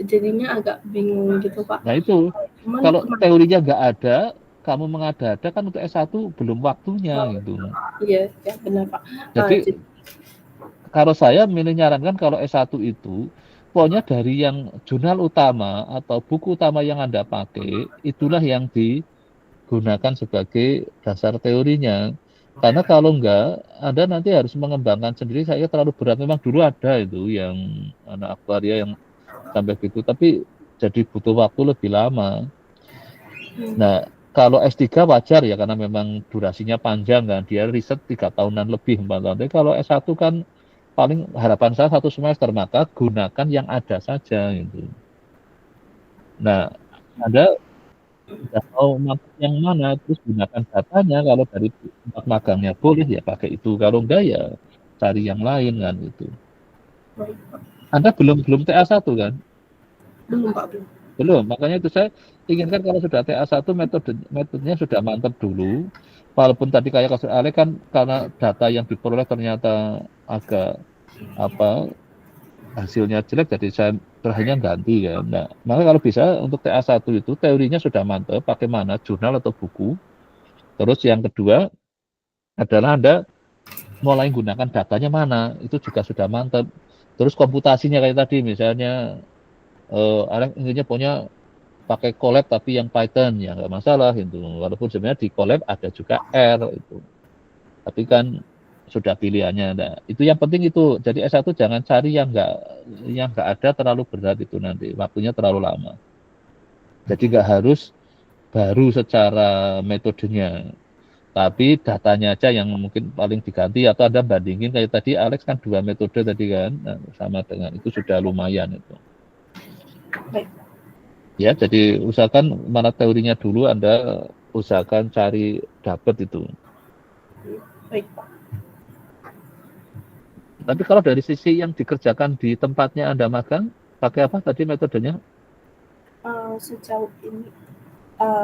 jadinya agak bingung gitu, Pak. Nah, itu kalau teorinya nggak ada, kamu mengada-ada kan untuk S1 belum waktunya gitu. Iya, ya benar, Pak. Jadi kalau saya menyarankan kalau S1 itu pokoknya dari yang jurnal utama atau buku utama yang Anda pakai, itulah yang digunakan sebagai dasar teorinya. Karena kalau enggak, Anda nanti harus mengembangkan sendiri, saya terlalu berat. Memang dulu ada itu yang anak aktuaria yang sampai gitu, tapi jadi butuh waktu lebih lama. Nah, kalau S3 wajar ya, karena memang durasinya panjang kan, dia riset 3 tahunan lebih, 4 tahun. Tapi kalau S1 kan paling harapan saya 1 semester, maka gunakan yang ada saja gitu. Nah, Anda udah mau magang yang mana, terus gunakan datanya. Kalau dari tempat magangnya boleh ya pakai itu, kalau enggak ya cari yang lain kan gitu. Anda belum TA1 kan? Belum Pak, belum. Belum, makanya itu saya inginkan kalau sudah TA1 metodenya sudah mantap dulu. Walaupun tadi kayak kasus Ale kan karena data yang diperoleh ternyata agak hasilnya jelek, jadi saya terakhirnya ganti kan. Nah, maka kalau bisa untuk TA1 itu teorinya sudah mantap, pakai mana, jurnal atau buku. Terus yang kedua adalah Anda mulai gunakan datanya mana, itu juga sudah mantap. Terus komputasinya kayak tadi misalnya Anda inginnya punya pakai Colab tapi yang Python ya nggak masalah itu, walaupun sebenarnya di Colab ada juga R itu, tapi kan sudah pilihannya. Nah, itu yang penting itu. Jadi S1 jangan cari yang nggak ada terlalu berat, itu nanti waktunya terlalu lama. Jadi nggak harus baru secara metodenya, tapi datanya aja yang mungkin paling diganti, atau Anda bandingin kayak tadi Alex kan 2 metode tadi kan, nah, sama dengan itu sudah lumayan itu. Baik. Ya, jadi usahakan mana teorinya dulu, Anda usahakan cari dapat itu. Baik Pak. Tapi kalau dari sisi yang dikerjakan di tempatnya Anda magang, pakai apa tadi metodenya? Sejauh ini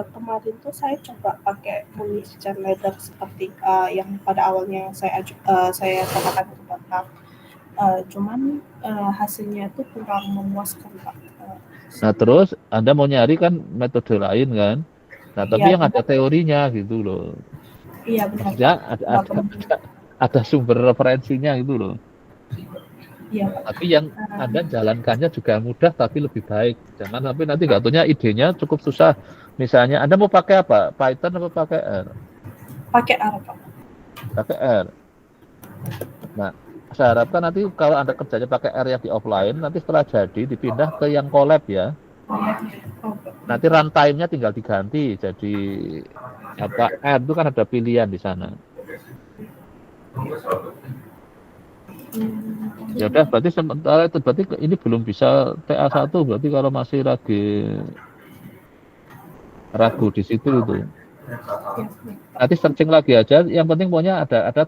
kemarin tuh saya coba pakai Munich Leather seperti yang pada awalnya saya katakan ke Bapak. Cuman hasilnya itu kurang memuaskan Pak. Nah, terus Anda mau nyari kan metode lain kan? Nah, tapi Iya, yang ada teorinya gitu loh. Iya benar. Ya, ada sumber referensinya gitu loh. Iya Pak. Tapi yang Anda jalankannya juga mudah tapi lebih baik. Jangan sampai nanti gatunya idenya cukup susah. Misalnya Anda mau pakai apa? Python atau pakai R? Pakai R Pak. Pakai R. Nah, saya harapkan nanti kalau Anda kerjanya pakai R yang di offline, nanti setelah jadi dipindah ke yang Colab ya. Nanti runtime-nya tinggal diganti jadi R itu kan ada pilihan di sana. Ya udah, berarti sementara itu berarti ini belum bisa TA1, berarti kalau masih ragu di situ itu. Nanti searching lagi aja, yang penting pokoknya ada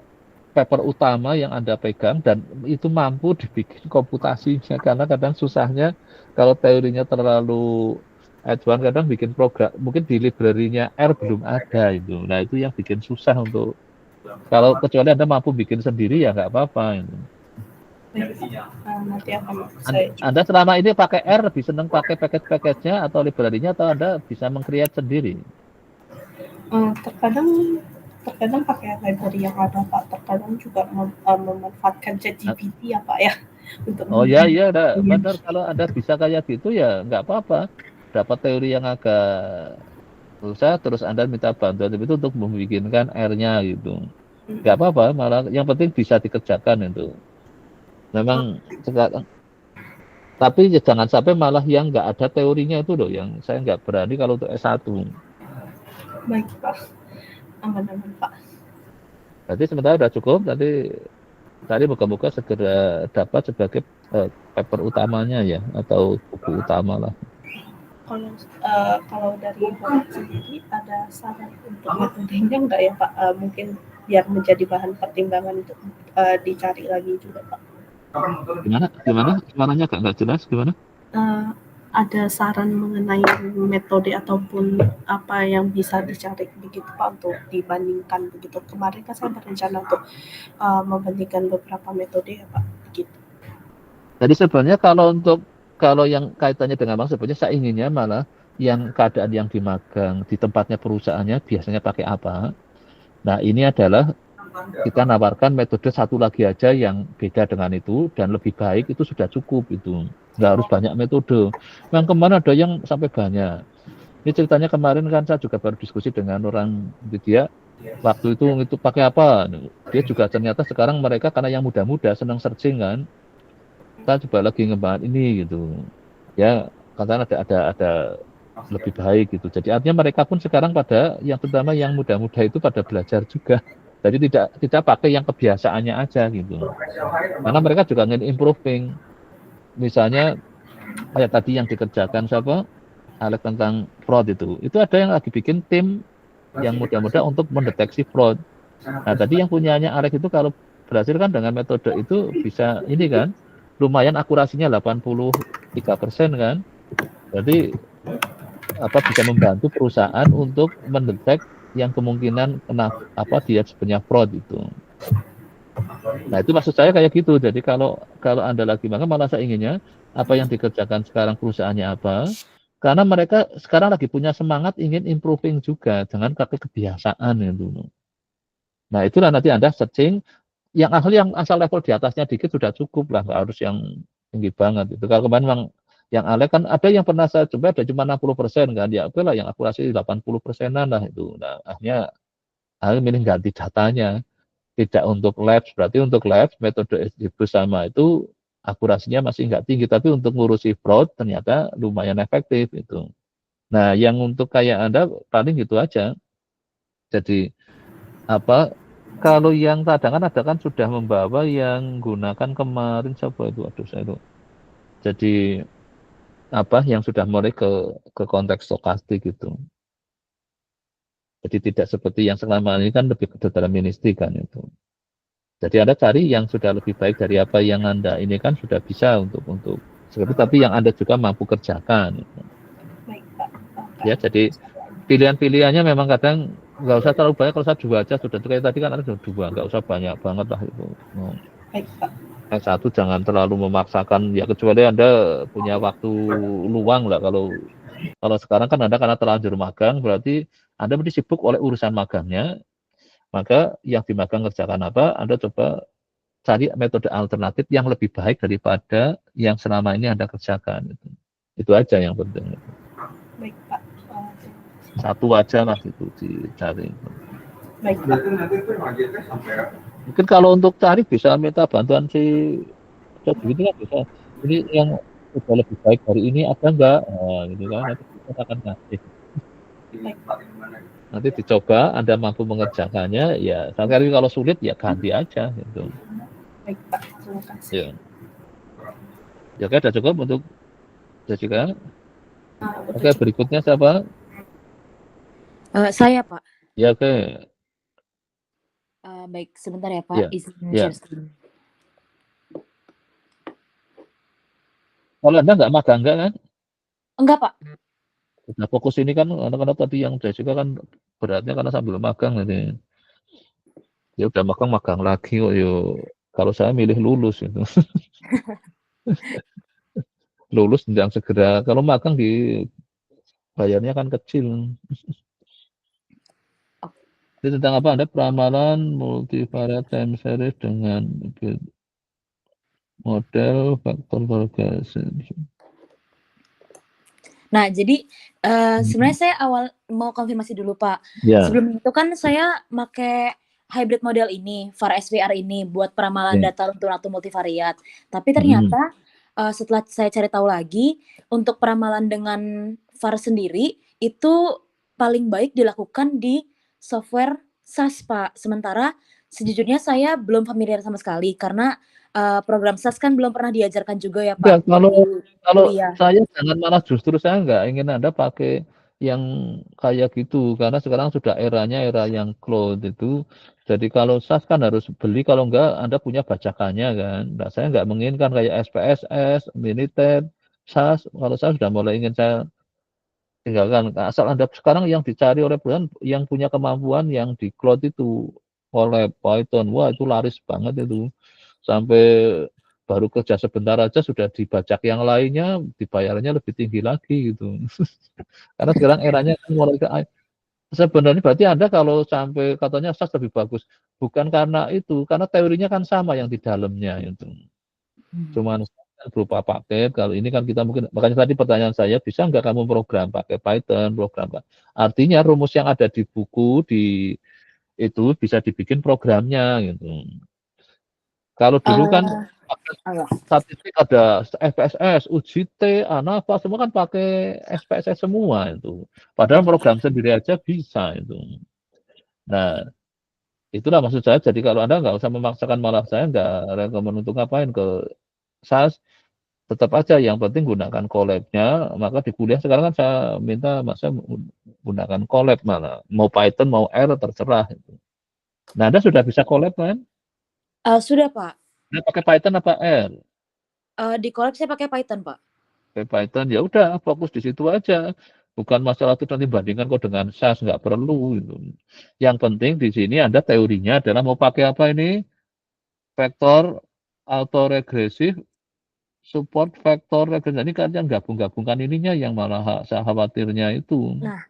paper utama yang Anda pegang dan itu mampu dibikin komputasinya, karena kadang susahnya kalau teorinya terlalu advance, kadang bikin program mungkin di library-nya R belum ada itu. Nah, itu yang bikin susah untuk, kalau kecuali Anda mampu bikin sendiri ya nggak apa-apa itu. Nanti akan saya Anda selama ini pakai R lebih senang pakai package-nya atau library-nya, atau Anda bisa meng-create sendiri? Terkadang pakai library yang ada Pak, terkadang juga memanfaatkan ChatGPT ya Pak ya. Untuk ya benar, kalau Anda bisa kayak gitu ya nggak apa-apa, dapat teori yang agak susah terus Anda minta bantuan itu untuk membikinkan R-nya gitu, nggak apa-apa, malah yang penting bisa dikerjakan itu. Memang sekarang, tapi jangan sampai malah yang nggak ada teorinya itu loh yang saya nggak berani kalau untuk S1. Baik Pak, aman-aman Pak. Jadi sementara sudah cukup, tadi moga-moga segera dapat sebagai paper utamanya ya, atau buku utama lah. Kalau dari Bapak sendiri ada saran untuk metodenya enggak ya Pak? Mungkin biar menjadi bahan pertimbangan untuk dicari lagi juga Pak. Gimana? Suaranya nggak jelas, gimana? Ada saran mengenai metode ataupun apa yang bisa dicari begitu Pak untuk dibandingkan begitu. Kemarin kan saya berencana untuk membandingkan beberapa metode ya Pak begitu. Jadi sebenarnya kalau yang kaitannya dengan bank, sebenarnya saya inginnya malah yang keadaan yang dimagang di tempatnya perusahaannya biasanya pakai apa. Nah, ini adalah kita nawarkan metode satu lagi aja yang beda dengan itu dan lebih baik, itu sudah cukup itu. Nggak harus banyak metode. Yang kemarin ada yang sampai banyak. Ini ceritanya kemarin kan saya juga baru diskusi dengan orang, dia waktu itu pakai apa? Dia juga ternyata sekarang mereka karena yang muda-muda senang searching kan, kita coba lagi ngebahas ini gitu. Ya katanya ada lebih baik gitu. Jadi artinya mereka pun sekarang pada yang terutama yang muda-muda itu pada belajar juga. Jadi tidak pakai yang kebiasaannya aja gitu. Karena mereka juga ingin improving. Misalnya kayak tadi yang dikerjakan siapa? Alex tentang fraud itu ada yang lagi bikin tim yang muda-muda untuk mendeteksi fraud. Nah tadi yang punyanya Alex itu kalau berhasil kan dengan metode itu bisa ini kan lumayan akurasinya 83% kan. Jadi bisa membantu perusahaan untuk mendetek yang kemungkinan dia sebenarnya fraud itu. Nah itu maksud saya kayak gitu. Jadi kalau Anda lagi malah saya inginnya apa yang dikerjakan sekarang perusahaannya apa, karena mereka sekarang lagi punya semangat ingin improving juga, jangan pakai kebiasaan gitu. Nah itulah nanti Anda searching yang asal level di atasnya dikit sudah cukup lah, nggak harus yang tinggi banget itu. Kalau kemarin memang yang Alex kan ada yang pernah saya coba ada cuma 60% kan, ya oke lah yang akurasi 80%-an lah itu. Nah akhirnya milih ganti datanya, tidak untuk labs, berarti untuk labs metode SGB sama itu akurasinya masih nggak tinggi, tapi untuk ngurusi fraud ternyata lumayan efektif itu. Nah yang untuk kayak Anda paling gitu aja. Jadi kalau yang cadangan ada kan sudah membawa yang gunakan kemarin siapa itu, aduh saya itu. Jadi yang sudah mulai ke konteks stokastik gitu. Jadi tidak seperti yang selama ini kan lebih deterministik kan itu. Jadi Anda cari yang sudah lebih baik dari apa yang Anda ini kan sudah bisa untuk seperti tapi yang Anda juga mampu kerjakan. Gitu. Baik, Pak. Ya, jadi pilihan-pilihannya memang kadang nggak usah terlalu banyak, kalau saya 2 aja sudah kayak tadi kan ada 2, nggak usah banyak banget lah itu. Baik, Pak. Yang satu jangan terlalu memaksakan ya, kecuali Anda punya waktu luang lah. Kalau sekarang kan Anda karena terlanjur magang berarti Anda berarti sibuk oleh urusan magangnya, maka yang di magang kerjakan apa, Anda coba cari metode alternatif yang lebih baik daripada yang selama ini Anda kerjakan. Itu aja yang penting. Baik, Pak. Satu aja lah itu dicari. Baik, Pak. Mungkin kalau untuk cari bisa minta bantuan si gitu kan bisa. Ini yang sudah lebih baik dari ini ada enggak? Nah, gitu kan nanti kita akan ngasih. Nanti dicoba Anda mampu mengerjakannya ya. Sekali kalau sulit ya ganti aja gitu. Baik, Pak. Terima kasih. Ya. Ya oke, sudah cukup untuk Jessica. Oke, berikutnya siapa? Saya, Pak. Ya, oke. Baik, sebentar ya, Pak. Ya. Izin Ya. share screen. Kalau Anda nggak magang enggak kan? Enggak, Pak. Nah, fokus ini kan anak-anak tadi yang Jessica kan beratnya karena sambil magang gitu. Ya udah magang lagi kok yo. Kalau saya milih lulus itu. Lulus jangan segera. Kalau magang bayarnya kan kecil. Ini tentang apa? Ada peramalan multivariate time series dengan model faktor variasi. Nah, jadi sebenarnya saya awal mau konfirmasi dulu, Pak. Ya. Sebelum itu kan saya pakai hybrid model ini, VAR SVR ini buat peramalan data runtuh atau multivariat. Tapi ternyata setelah saya cari tahu lagi, untuk peramalan dengan VAR sendiri itu paling baik dilakukan di software SAS, Pak. Sementara sejujurnya saya belum familiar sama sekali karena program SAS kan belum pernah diajarkan juga ya, Pak. Kalau saya jangan, malah justru saya nggak ingin Anda pakai yang kayak gitu karena sekarang sudah eranya era yang cloud itu. Jadi kalau SAS kan harus beli, kalau enggak Anda punya bajakannya kan. Nah, saya nggak menginginkan kayak SPSS, Minitab, SAS. Kalau saya sudah mulai ingin saya tinggalkan. Asal Anda sekarang yang dicari oleh perusahaan yang punya kemampuan yang di cloud itu oleh Python. Wah, itu laris banget itu. Sampai baru kerja sebentar aja sudah dibajak yang lainnya, dibayarnya lebih tinggi lagi gitu. Karena sekarang eranya kan mulai sebenarnya berarti Anda kalau sampai katanya SAS lebih bagus, bukan karena itu, karena teorinya kan sama yang di dalamnya itu. Cuman berupa paket. Kalau ini kan kita mungkin, makanya tadi pertanyaan saya, bisa nggak kamu program pakai Python, program Artinya rumus yang ada di buku, di itu bisa dibikin programnya gitu. Kalau dulu kan Iya. statistik ada SPSS, UJT, ANAFA, semua kan pakai SPSS semua itu. Padahal program sendiri aja bisa itu. Nah, itulah maksud saya. Jadi kalau Anda nggak usah memaksakan, malah saya nggak rekomend untuk ngapain ke SAS. Tetap aja yang penting gunakan collab-nya. Maka di kuliah sekarang kan saya minta saya gunakan collab malah. Mau Python, mau R, terserah. Nah, Anda sudah bisa collab kan? Sudah, Pak. Anda pakai Python apa R? Di collab saya pakai Python, Pak. Pakai Python, ya udah fokus di situ aja. Bukan masalah itu nanti bandingkan kok dengan SAS, nggak perlu gitu. Yang penting di sini Anda teorinya adalah mau pakai apa ini? Vektor autoregresif, support vektor regresif. Ini kan yang gabung-gabungkan ininya yang malah saya khawatirnya itu. Nah,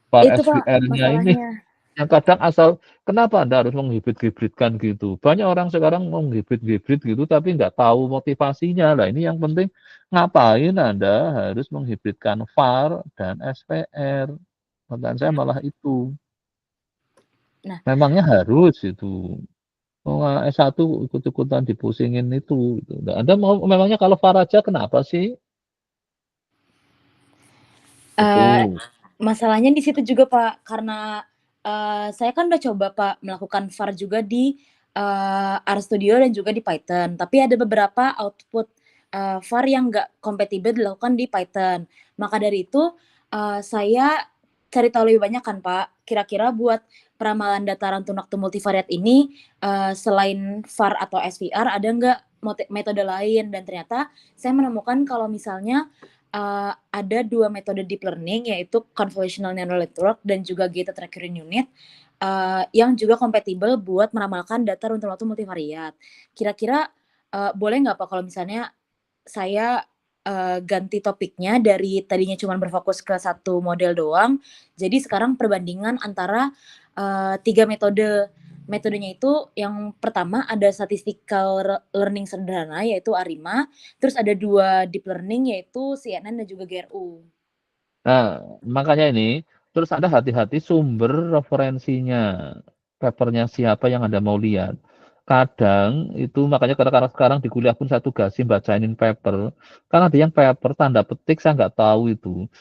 Par itu Pak SVR-nya ini masalahnya. yang kadang asal, kenapa Anda harus menghibrid-hibridkan gitu? Banyak orang sekarang menghibrid-hibrid gitu tapi nggak tahu motivasinya. Lah ini yang penting, ngapain Anda harus menghibridkan VAR dan SVR? Pertanyaan saya malah itu. Nah, Memangnya harus itu. Oh, S1 ikut-ikutan dipusingin itu. Gitu. Nah, Anda mau memangnya kalau VAR aja kenapa sih? Itu. Masalahnya di situ juga Pak, karena saya kan udah coba Pak melakukan VAR juga di RStudio dan juga di Python. Tapi ada beberapa output VAR yang nggak kompatibel dilakukan di Python. Maka dari itu saya cari tahu lebih banyak kan Pak. Kira-kira buat peramalan data rentang waktu multivariat ini selain VAR atau SVR ada nggak metode lain? Dan ternyata saya menemukan kalau misalnya ada 2 metode deep learning, yaitu convolutional neural network dan juga gated recurrent unit yang juga kompatibel buat meramalkan data rentang waktu multivariat. Kira-kira boleh nggak Pak kalau misalnya saya ganti topiknya dari tadinya cuma berfokus ke satu model doang, jadi sekarang perbandingan antara 3 metode. Metodenya itu yang pertama ada statistical learning sederhana yaitu ARIMA, terus ada 2 deep learning yaitu CNN dan juga GRU. Nah, makanya ini, terus Anda hati-hati sumber referensinya. Papernya siapa yang Anda mau lihat. Kadang itu makanya karena sekarang di kuliah pun saya tugasin bacainin paper. Karena ada yang paper tanda petik saya nggak tahu itu.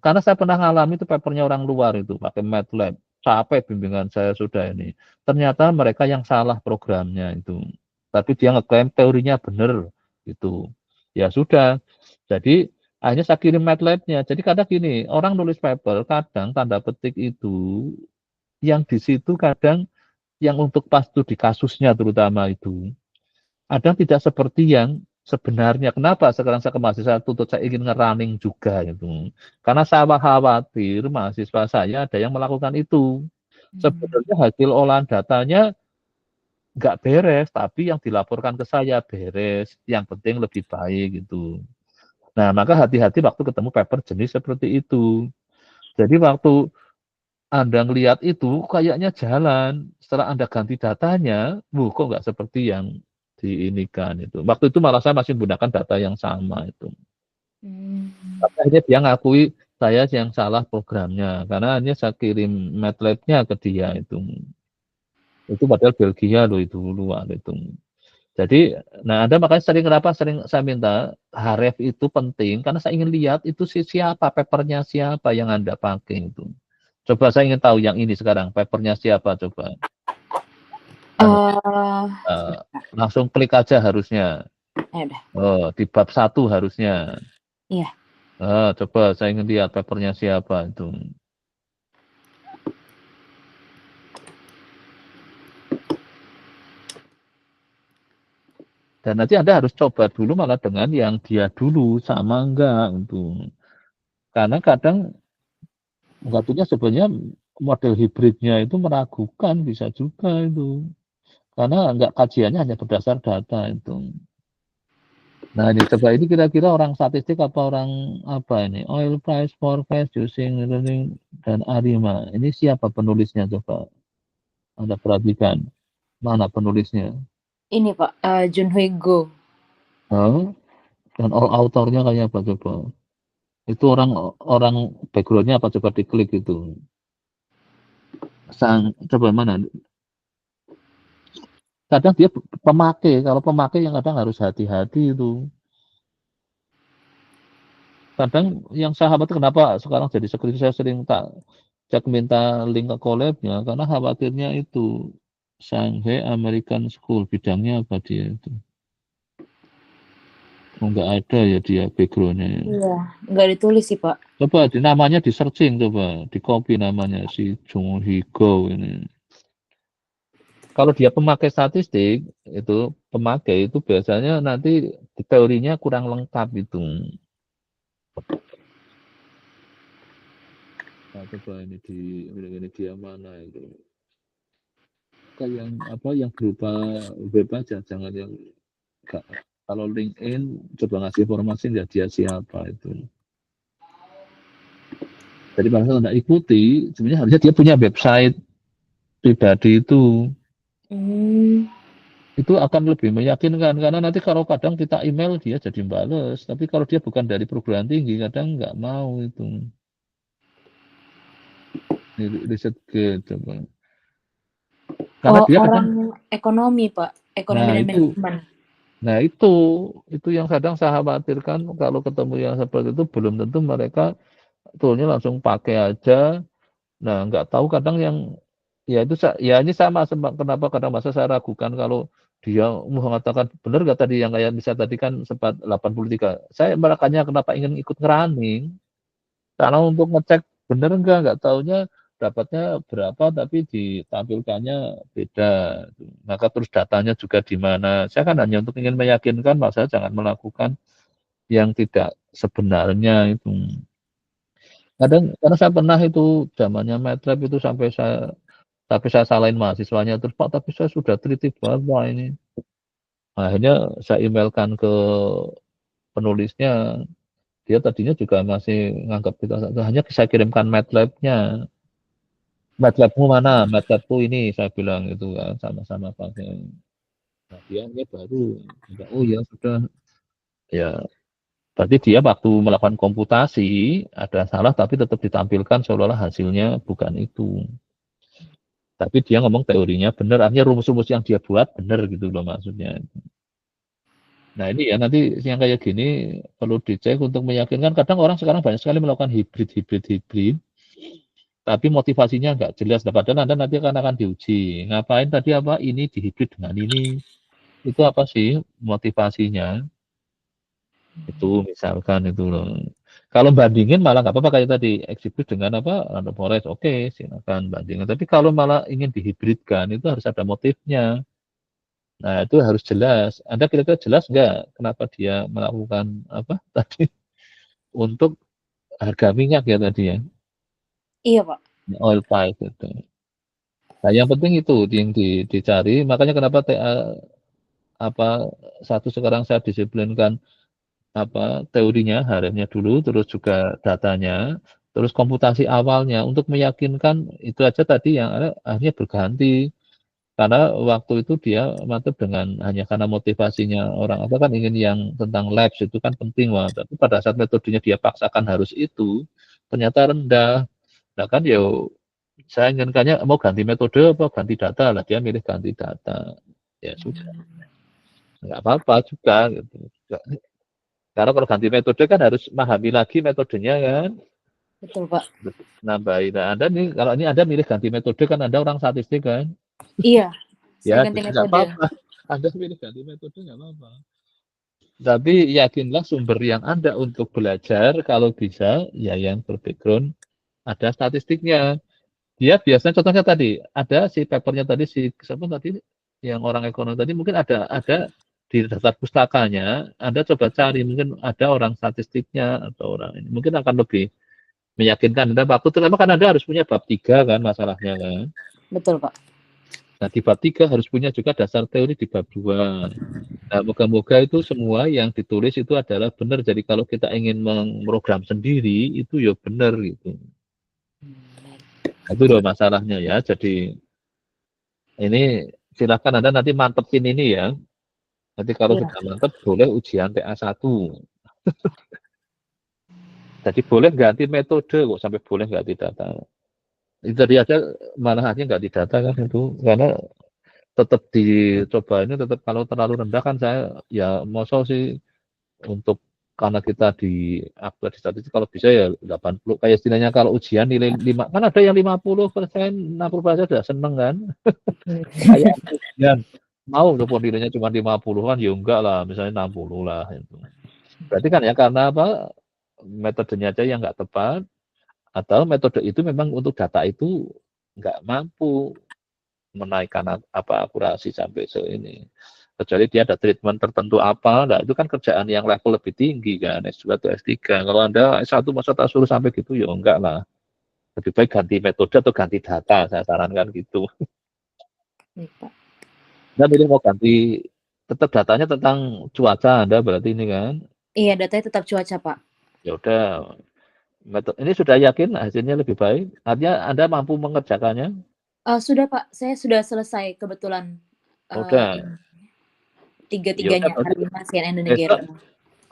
Karena saya pernah ngalami itu papernya orang luar itu pakai MATLAB. Capek bimbingan saya sudah ini. Ternyata mereka yang salah programnya itu. Tapi dia ngeklaim teorinya benar gitu. Ya sudah. Jadi akhirnya saya kirim MATLAB-nya. Jadi kadang gini, orang nulis paper kadang tanda petik itu yang di situ kadang yang untuk pas studi kasusnya terutama itu ada tidak seperti yang sebenarnya. Kenapa sekarang saya ke mahasiswa tuntut saya ingin ngerunning juga gitu. Karena saya khawatir mahasiswa saya ada yang melakukan itu. Sebenarnya hasil olahan datanya nggak beres, tapi yang dilaporkan ke saya beres. Yang penting lebih baik gitu. Nah, maka hati-hati waktu ketemu paper jenis seperti itu. Jadi waktu Anda ngelihat itu kayaknya jalan, setelah Anda ganti datanya, kok nggak seperti yang diinikan itu. Waktu itu malah saya masih menggunakan data yang sama itu. Tapi akhirnya dia ngakui saya yang salah programnya, karena hanya saya kirim MATLAB-nya ke dia itu. Itu padahal Belgia loh itu luar itu. Jadi, nah Anda makanya kenapa sering saya minta Href itu penting, karena saya ingin lihat itu siapa, papernya siapa yang Anda pakai itu. Coba saya ingin tahu yang ini sekarang, papernya siapa coba. Langsung klik aja harusnya. Di bab 1 harusnya. Iya. Coba saya ingin lihat papernya siapa itu. Dan nanti Anda harus coba dulu malah dengan yang dia dulu, sama enggak itu. Karena kadang waktunya sebenarnya model hibridnya itu meragukan, bisa juga itu. Karena enggak kajiannya hanya berdasar data itu. Nah, ini coba ini kira-kira orang statistik apa orang apa ini? Oil price forecast using learning dan ARIMA. Ini siapa penulisnya coba? Anda perhatikan. Mana penulisnya? Ini Pak, Junhui Go. Dan autornya kayak apa coba? Itu orang backgroundnya apa coba diklik itu. coba mana? Kadang dia pemakai, kalau pemakai yang kadang harus hati-hati itu. Kadang yang sahabat itu kenapa sekarang jadi security saya sering cek minta link ke collab-nya karena khawatirnya itu Shanghai American School bidangnya apa dia itu. Enggak ada ya dia background-nya ya. Iya, nggak ditulis sih, Pak. Coba namanya di searching, coba di copy namanya si Jung Higo ini. Kalau dia pemakai statistik itu pemakai itu biasanya nanti teorinya kurang lengkap itu. Nah, coba ini dia mana itu? Kayak yang apa yang berupa web aja, jangan yang kalau LinkedIn coba ngasih informasi ya dia siapa itu. Jadi kalau nggak ikuti, sebenarnya harusnya dia punya website pribadi itu. Itu akan lebih meyakinkan karena nanti kalau kadang kita email dia jadi bales, tapi kalau dia bukan dari perguruan tinggi kadang nggak mau itu. Ini riset coba. Karena dia orang ekonomi, Pak, ekonomi dan manajemen. Nah itu yang kadang saya khawatirkan kalau ketemu yang seperti itu belum tentu mereka toolnya langsung pakai aja. Nah nggak tahu kadang yang ya itu ya ini sama kenapa kadang masa saya ragukan kalau dia mengatakan benar nggak tadi yang kayak bisa tadi kan sempat 83. Saya makanya kenapa ingin ikut ngerunning karena untuk ngecek benar nggak taunya dapatnya berapa tapi ditampilkannya beda. Maka terus datanya juga di mana. Saya kan hanya untuk ingin meyakinkan masa jangan melakukan yang tidak sebenarnya itu. Kadang karena saya pernah itu zamannya MATLAB itu sampai saya salahin mahasiswanya terus Pak tapi saya sudah teliti Pak ini. Akhirnya saya emailkan ke penulisnya. Dia tadinya juga masih nganggap kita hanya saya kirimkan MATLAB-nya. MATLAB-mu mana? MATLAB-ku ini saya bilang itu kan sama-sama pakai. Nah, dia baru oh ya sudah ya berarti dia waktu melakukan komputasi ada salah tapi tetap ditampilkan seolah-olah hasilnya bukan itu. Tapi dia ngomong teorinya benar, artinya rumus-rumus yang dia buat benar gitu loh maksudnya. Nah ini ya nanti yang kayak gini perlu dicek untuk meyakinkan. Kadang orang sekarang banyak sekali melakukan hibrid, tapi motivasinya nggak jelas. Padahal Anda nanti akan diuji. Ngapain tadi apa? Ini dihibrid dengan ini. Itu apa sih motivasinya? Itu misalkan itu loh. Kalau bandingin malah nggak apa-apa kayak tadi exhibit dengan apa random forest, oke silakan bandingin. Tapi kalau malah ingin dihibridkan itu harus ada motifnya. Nah itu harus jelas. Anda kira-kira jelas nggak kenapa dia melakukan apa tadi untuk harga minyak ya tadi ya? Iya Pak. Oil price itu. Nah yang penting itu yang dicari. Makanya kenapa satu sekarang saya disiplinkan apa teorinya harusnya dulu terus juga datanya terus komputasi awalnya untuk meyakinkan itu aja tadi yang akhirnya berganti karena waktu itu dia mantap dengan hanya karena motivasinya orang apa kan ingin yang tentang labs itu kan penting tapi pada saat metodenya dia paksakan harus itu ternyata rendah. Nah kan ya saya inginkannya mau ganti metode apa ganti data lah dia milih ganti data ya sudah nggak apa-apa juga gitu. Karena kalau ganti metode kan harus memahami lagi metodenya kan. Betul Pak. Nambahin. Nah, Anda nih kalau ini Anda milih ganti metode kan Anda orang statistik kan. Iya. Ya ganti nggak metode. apa-apa. Anda milih ganti metode nggak apa-apa. Tapi yakinlah sumber yang Anda untuk belajar kalau bisa ya yang berbackground ada statistiknya. Dia biasanya contohnya tadi ada si papernya tadi si siapa tadi yang orang ekonomi tadi mungkin ada di daftar pustakanya, Anda coba cari mungkin ada orang statistiknya atau orang ini mungkin akan lebih meyakinkan Anda waktu terutama kan Anda harus punya bab 3 kan masalahnya kan. Betul Pak. Nah di bab 3 harus punya juga dasar teori di bab 2. Nah moga-moga itu semua yang ditulis itu adalah benar. Jadi kalau kita ingin memprogram sendiri itu ya benar gitu. Itu loh masalahnya ya. Jadi ini silakan Anda nanti mantepin ini ya. Nanti kalau sudah mantap boleh ujian TA1. Jadi boleh ganti metode kok sampai boleh ganti data. Itu tadi aja malah akhirnya nggak didata kan itu, karena tetap dicoba ini tetap kalau terlalu rendah kan saya ya masa sih untuk karena kita di aktual di statistik kalau bisa ya 80 kayak istilahnya kalau ujian nilai 5 kan ada yang 50%, 60% sudah seneng kan. Kayak ujian mau walaupun nilainya cuma 50 kan ya enggak lah, misalnya 60 lah itu. Berarti kan ya karena apa metodenya aja yang nggak tepat atau metode itu memang untuk data itu nggak mampu menaikkan apa akurasi sampai ini. Kecuali dia ada treatment tertentu apa, nah itu kan kerjaan yang level lebih tinggi kan, S2 atau S3. Kalau Anda S1 masa tak suruh sampai gitu, ya enggak lah. Lebih baik ganti metode atau ganti data, saya sarankan gitu. Dan ini mau ganti, tetap datanya tentang cuaca Anda berarti ini kan? Iya, datanya tetap cuaca, Pak. Ya udah, ini sudah yakin hasilnya lebih baik? Artinya Anda mampu mengerjakannya? Sudah Pak, saya sudah selesai kebetulan. Udah. Tiga-tiganya, Yaudah, Arima, CNN, dan besok, GRU.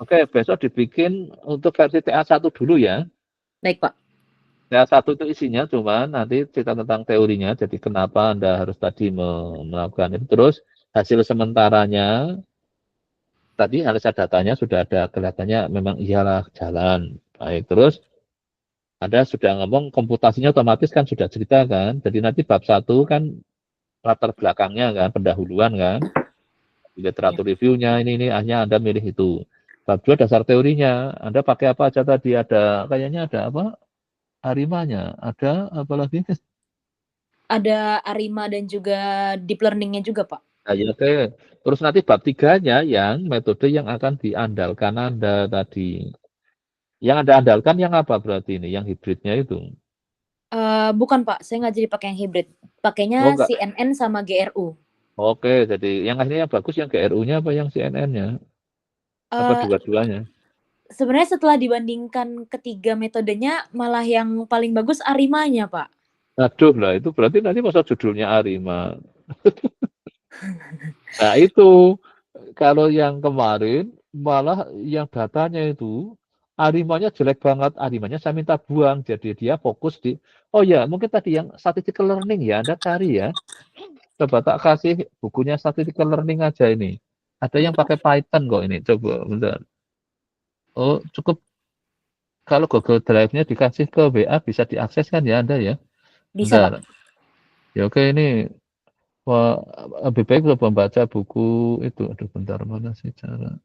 Oke, besok dibikin untuk versi TA1 dulu ya. Baik Pak. TA1 itu isinya cuma nanti cerita tentang teorinya, jadi kenapa Anda harus tadi melakukan itu. Terus hasil sementaranya, tadi analisa datanya sudah ada, kelihatannya memang iyalah jalan. Baik, terus Anda sudah ngomong komputasinya otomatis kan sudah cerita kan, jadi nanti bab 1 kan latar belakangnya kan, pendahuluan kan, literatur reviewnya ini hanya Anda milih itu. Bab 2 dasar teorinya, Anda pakai apa aja tadi, ada kayaknya ada apa, Arimanya, ada apa lagi? Ada Arima dan juga deep learning-nya juga Pak. Nah, ya, oke. Terus nanti bab 3-nya yang metode yang akan diandalkan Anda tadi. Yang Anda andalkan yang apa berarti ini? Yang hibridnya itu? Bukan Pak, saya nggak jadi pakai yang hibrid. Pakainya Oh, enggak. CNN sama GRU. Oke, jadi yang akhirnya yang bagus yang GRU-nya apa yang CNN-nya? Apa dua-duanya? Sebenarnya setelah dibandingkan ketiga metodenya, malah yang paling bagus Arimanya Pak. Aduh lah, itu berarti nanti masa judulnya Arima. Nah itu, kalau yang kemarin malah yang datanya itu Arimanya jelek banget, Arimanya saya minta buang, jadi dia fokus di, oh ya mungkin tadi yang statistical learning ya, Anda cari ya, coba tak kasih bukunya statistical learning aja ini, ada yang pakai Python kok ini, coba bentar. Oh cukup, kalau Google Drive-nya dikasih ke WA bisa diakses kan ya Anda ya, Bisa bentar. Pak. Ya oke ini, wah, lebih baik coba membaca buku itu, aduh bentar mana sih cara.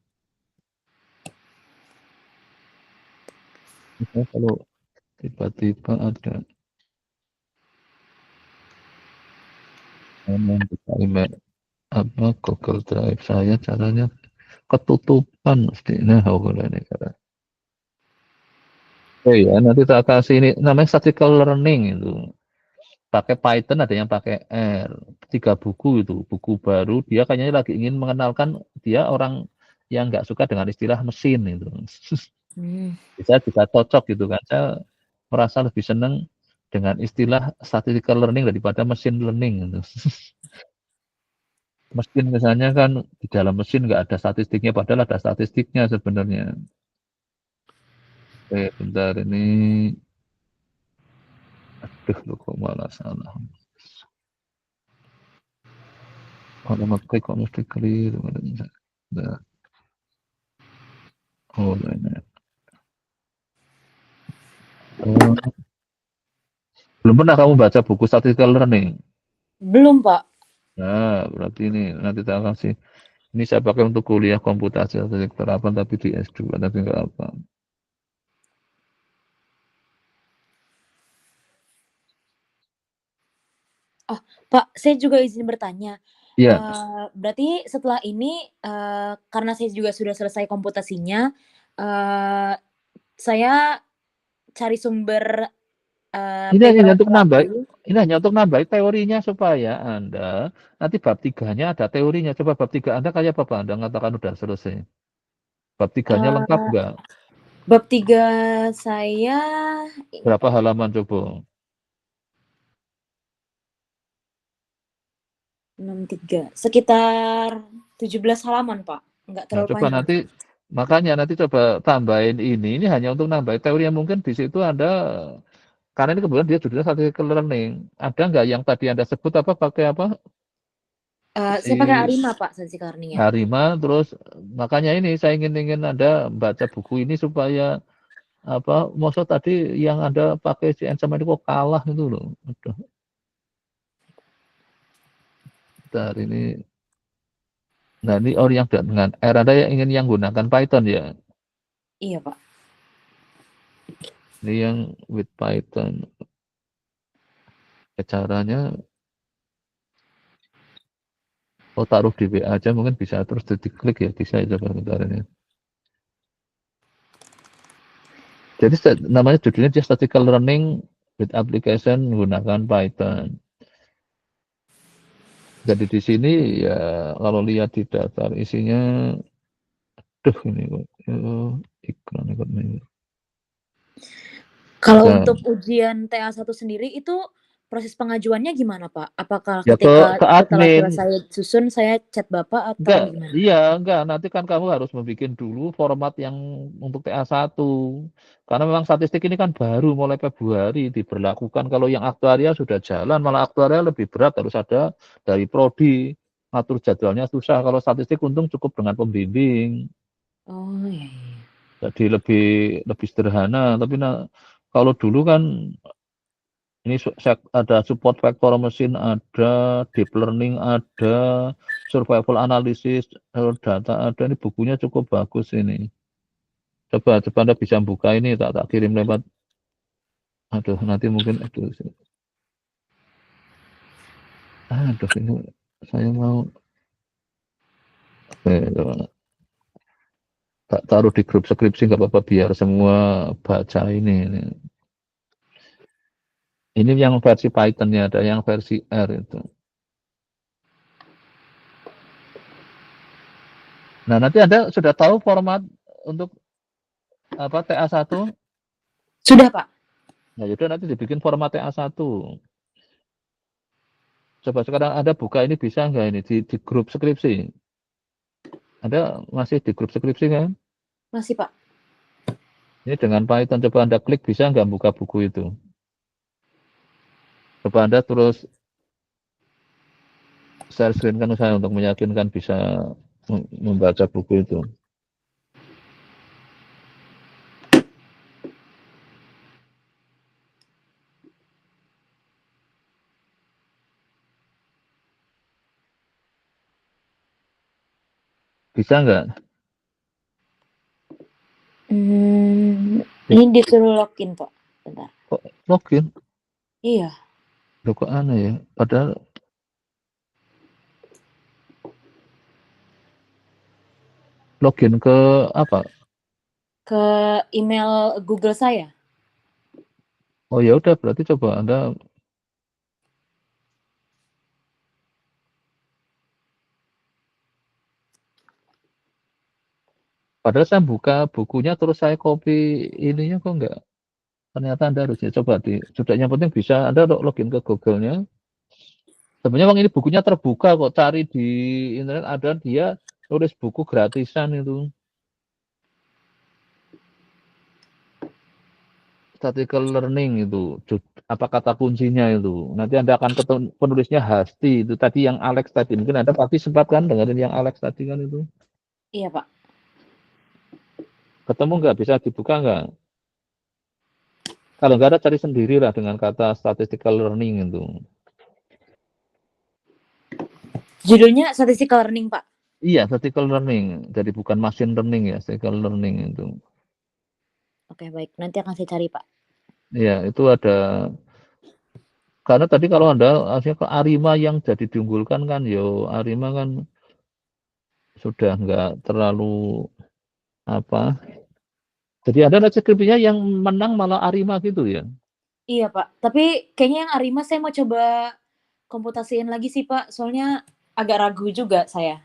Kalau tiba-tiba ada buka email apa Google Drive saya, caranya ketutupan mesti. Nah, ini cara. Oh ya, nanti tak kasih ini namanya statistical learning itu. Pakai Python, ada yang pakai R. 3 buku itu, buku baru. Dia kayaknya lagi ingin mengenalkan, dia orang yang nggak suka dengan istilah mesin itu. Bisa cocok gitu kan. Saya merasa lebih senang dengan istilah statistical learning daripada machine learning gitu. Mesin misalnya kan di dalam mesin nggak ada statistiknya, padahal ada statistiknya sebenarnya. Oke, bentar ini. Aduh, lu kok malah salah. Kalau ngeklik kok mesti clear. Bentar. Oh, ini. Oh. Belum pernah kamu baca buku statistical learning? Belum Pak. Nah, berarti ini nanti tak kasih. Ini saya pakai untuk kuliah komputasi statistik terapan tapi di S2 tapi nggak apa. Oh, Pak, saya juga izin bertanya. Iya. Berarti setelah ini, karena saya juga sudah selesai komputasinya, saya cari sumber Ini hanya untuk paper nambah, dulu. ini hanya untuk nambah teorinya supaya Anda nanti bab 3-nya ada teorinya. Coba bab 3 Anda kayak apa Pak? Anda mengatakan udah selesai. Bab 3-nya lengkap nggak? Bab 3 saya Berapa halaman coba? 63, sekitar 17 halaman Pak, nggak Nah, terlalu coba panjang. nanti, makanya nanti coba tambahin ini hanya untuk nambah teori yang mungkin di situ Anda karena ini kebetulan dia judulnya statistical learning. Ada nggak yang tadi Anda sebut apa pakai apa? Saya pakai Arima Pak statistical learning-nya. Arima, terus makanya ini saya ingin Anda baca buku ini supaya apa maksud tadi yang Anda pakai si sama ini kok kalah itu loh. Aduh. Bentar, ini. Nah, ini yang dengan R, Anda yang ingin yang gunakan Python ya? Iya Pak. Ini yang with Python. Caranya taruh di WA aja mungkin bisa terus diklik ya, bisa ya coba bentar ini. Jadi namanya judulnya dia statistical learning with application menggunakan Python. Jadi di sini ya kalau lihat di daftar isinya, ini kok iklan ikutnya. Kalau untuk ujian TA1 sendiri itu proses pengajuannya gimana Pak? Apakah ya ketika ke setelah admin. selesai susun saya chat Bapak atau gimana? Iya, enggak. Nanti kan kamu harus membuat dulu format yang untuk TA1. Karena memang statistik ini kan baru mulai Februari diberlakukan. Kalau yang aktuaria sudah jalan, malah aktuaria lebih berat harus ada dari prodi. Ngatur jadwalnya susah. Kalau statistik untung cukup dengan pembimbing. Oh iya. Jadi lebih sederhana. Tapi kalau dulu kan ini ada support vector machine, ada deep learning, ada survival analysis, data ada. Ini bukunya cukup bagus ini. Coba Anda bisa buka ini, tak kirim lewat. Aduh, nanti mungkin ini saya mau tak taruh di grup skripsi nggak apa-apa biar semua baca ini. Ini yang versi Python-nya, ada yang versi R itu. Nah, nanti Anda sudah tahu format untuk apa TA1? Sudah Pak. Nah, yaudah nanti dibikin format TA1. Coba sekarang Anda buka ini bisa nggak ini di grup skripsi? Anda masih di grup skripsi kan? Masih Pak. Ini dengan Python, coba Anda klik bisa nggak buka buku itu? Coba Anda terus share screen kan saya untuk meyakinkan bisa membaca buku itu. Bisa nggak? Ini disuruh login Pak. Bentar. Kok login? Iya. Loh kok aneh ya? Padahal login ke apa? Ke email Google saya. Oh ya udah berarti coba Anda padahal saya buka bukunya terus saya copy ininya kok enggak. Ternyata Anda harusnya coba sudah yang penting bisa Anda login ke Google-nya. Sebenarnya Bang ini bukunya terbuka kok, cari di internet ada dia tulis buku gratisan itu. Statistical learning itu apa kata kuncinya itu. Nanti Anda akan ketemu penulisnya Hasti itu tadi yang Alex tadi. Mungkin Anda pasti sempat kan dengerin yang Alex tadi kan itu. Iya Pak. Ketemu nggak? Bisa dibuka nggak? Kalau nggak ada cari sendiri lah dengan kata statistical learning itu. Judulnya statistical learning Pak. Iya, statistical learning. Jadi bukan machine learning ya, statistical learning itu. Oke baik, nanti akan saya cari Pak. Iya, itu ada. Karena tadi kalau Anda aslinya ke Arima yang jadi diunggulkan kan, yo Arima kan sudah nggak terlalu apa. Jadi ada skripsinya yang menang malah Arima gitu ya? Iya Pak, tapi kayaknya yang Arima saya mau coba komputasiin lagi sih Pak, soalnya agak ragu juga saya.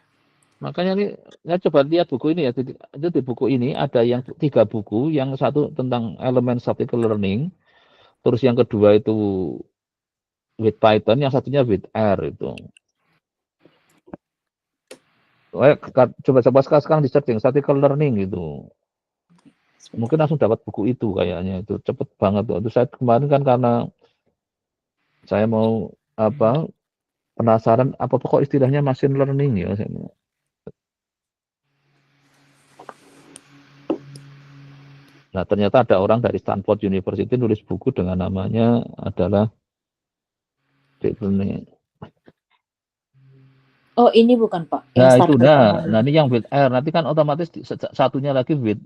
Makanya nih, saya coba lihat buku ini ya. Di buku ini ada yang 3 buku, yang satu tentang elemen statistical learning, terus yang kedua itu with Python, yang satunya with R itu. Coba sekarang di searching statistical learning gitu. Mungkin langsung dapat buku itu kayaknya, itu cepet banget tuh. Itu saya kemarin kan karena saya mau penasaran apa kok istilahnya machine learning ya. Nah, ternyata ada orang dari Stanford University nulis buku dengan namanya adalah deep learning. Oh, ini bukan Pak, yang Nah, itu startup nah kemarin. ini yang with R. Nanti kan otomatis satunya lagi with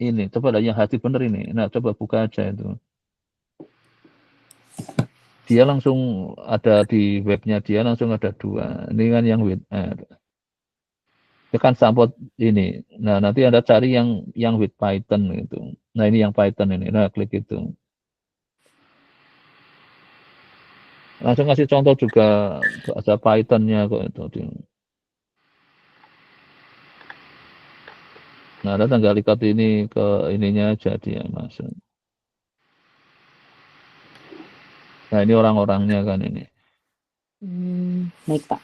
ini. Coba lah yang hati bener ini. Nah, coba buka aja itu. Dia langsung ada di webnya, dia langsung ada 2. Ini kan yang with R. Itu kan Stanford ini. Nah, nanti Anda cari yang with Python gitu. Nah, ini yang Python ini. Nah, klik itu. Langsung kasih contoh juga bahasa Python-nya kok itu. Nah, ada tinggal ikat ini ke ininya aja dia masuk. Nah, ini orang-orangnya kan ini. Baik Pak.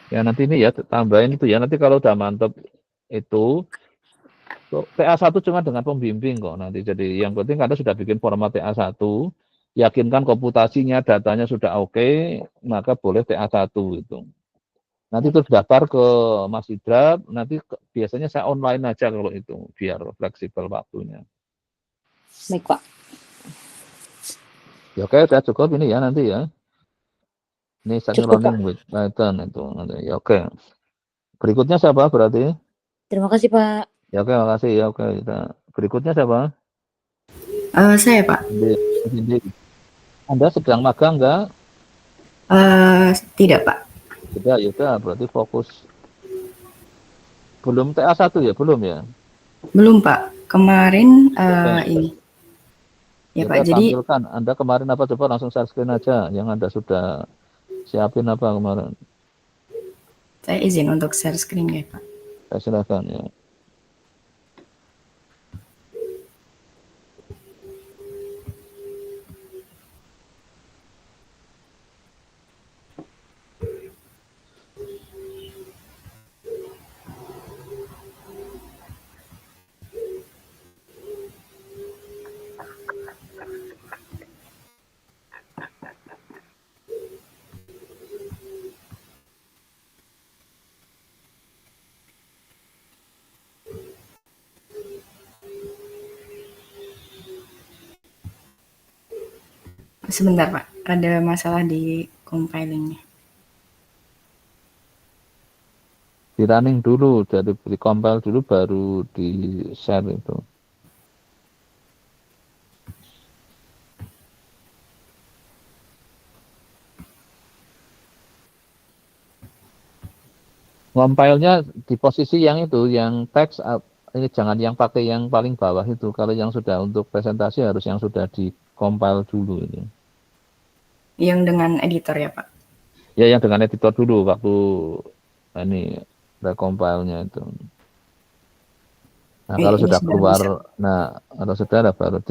Ya nanti ini ya tambahin itu ya. Nanti kalau udah mantep itu TA1 cuma dengan pembimbing kok nanti. Jadi yang penting Anda sudah bikin format TA1, yakinkan komputasinya, datanya sudah oke, maka boleh TA1 itu. Nanti itu daftar ke Mas Idra, nanti biasanya saya online aja kalau itu, biar fleksibel waktunya. Baik Pak. Ya oke, udah cukup ini ya nanti ya. Ini starting Cukup, learning with Python itu nanti. Ya oke. Berikutnya siapa berarti? Terima kasih Pak. Ya oke, makasih ya oke. Berikutnya siapa? Saya Pak. Anda sedang magang enggak? Tidak Pak. Tidak, ya udah berarti fokus. Belum TA1 ya? Belum ya? Belum Pak. Kemarin ini. Ya Pak, jadi tampilkan. Anda kemarin apa coba langsung share screen aja yang Anda sudah siapin apa kemarin. saya izin untuk share screen ya Pak. Ya, silakan ya. Sebentar Pak, ada masalah di compilingnya. Di running dulu, jadi di compile dulu baru di share itu. Compile-nya di posisi yang itu, yang teks ini jangan yang pakai yang paling bawah itu. Kalau yang sudah untuk presentasi harus yang sudah di compile dulu itu. Yang dengan editor ya Pak? Ya yang dengan editor dulu waktu ini recompile-nya itu. Nah kalau sudah keluar, kalau sudah ada baru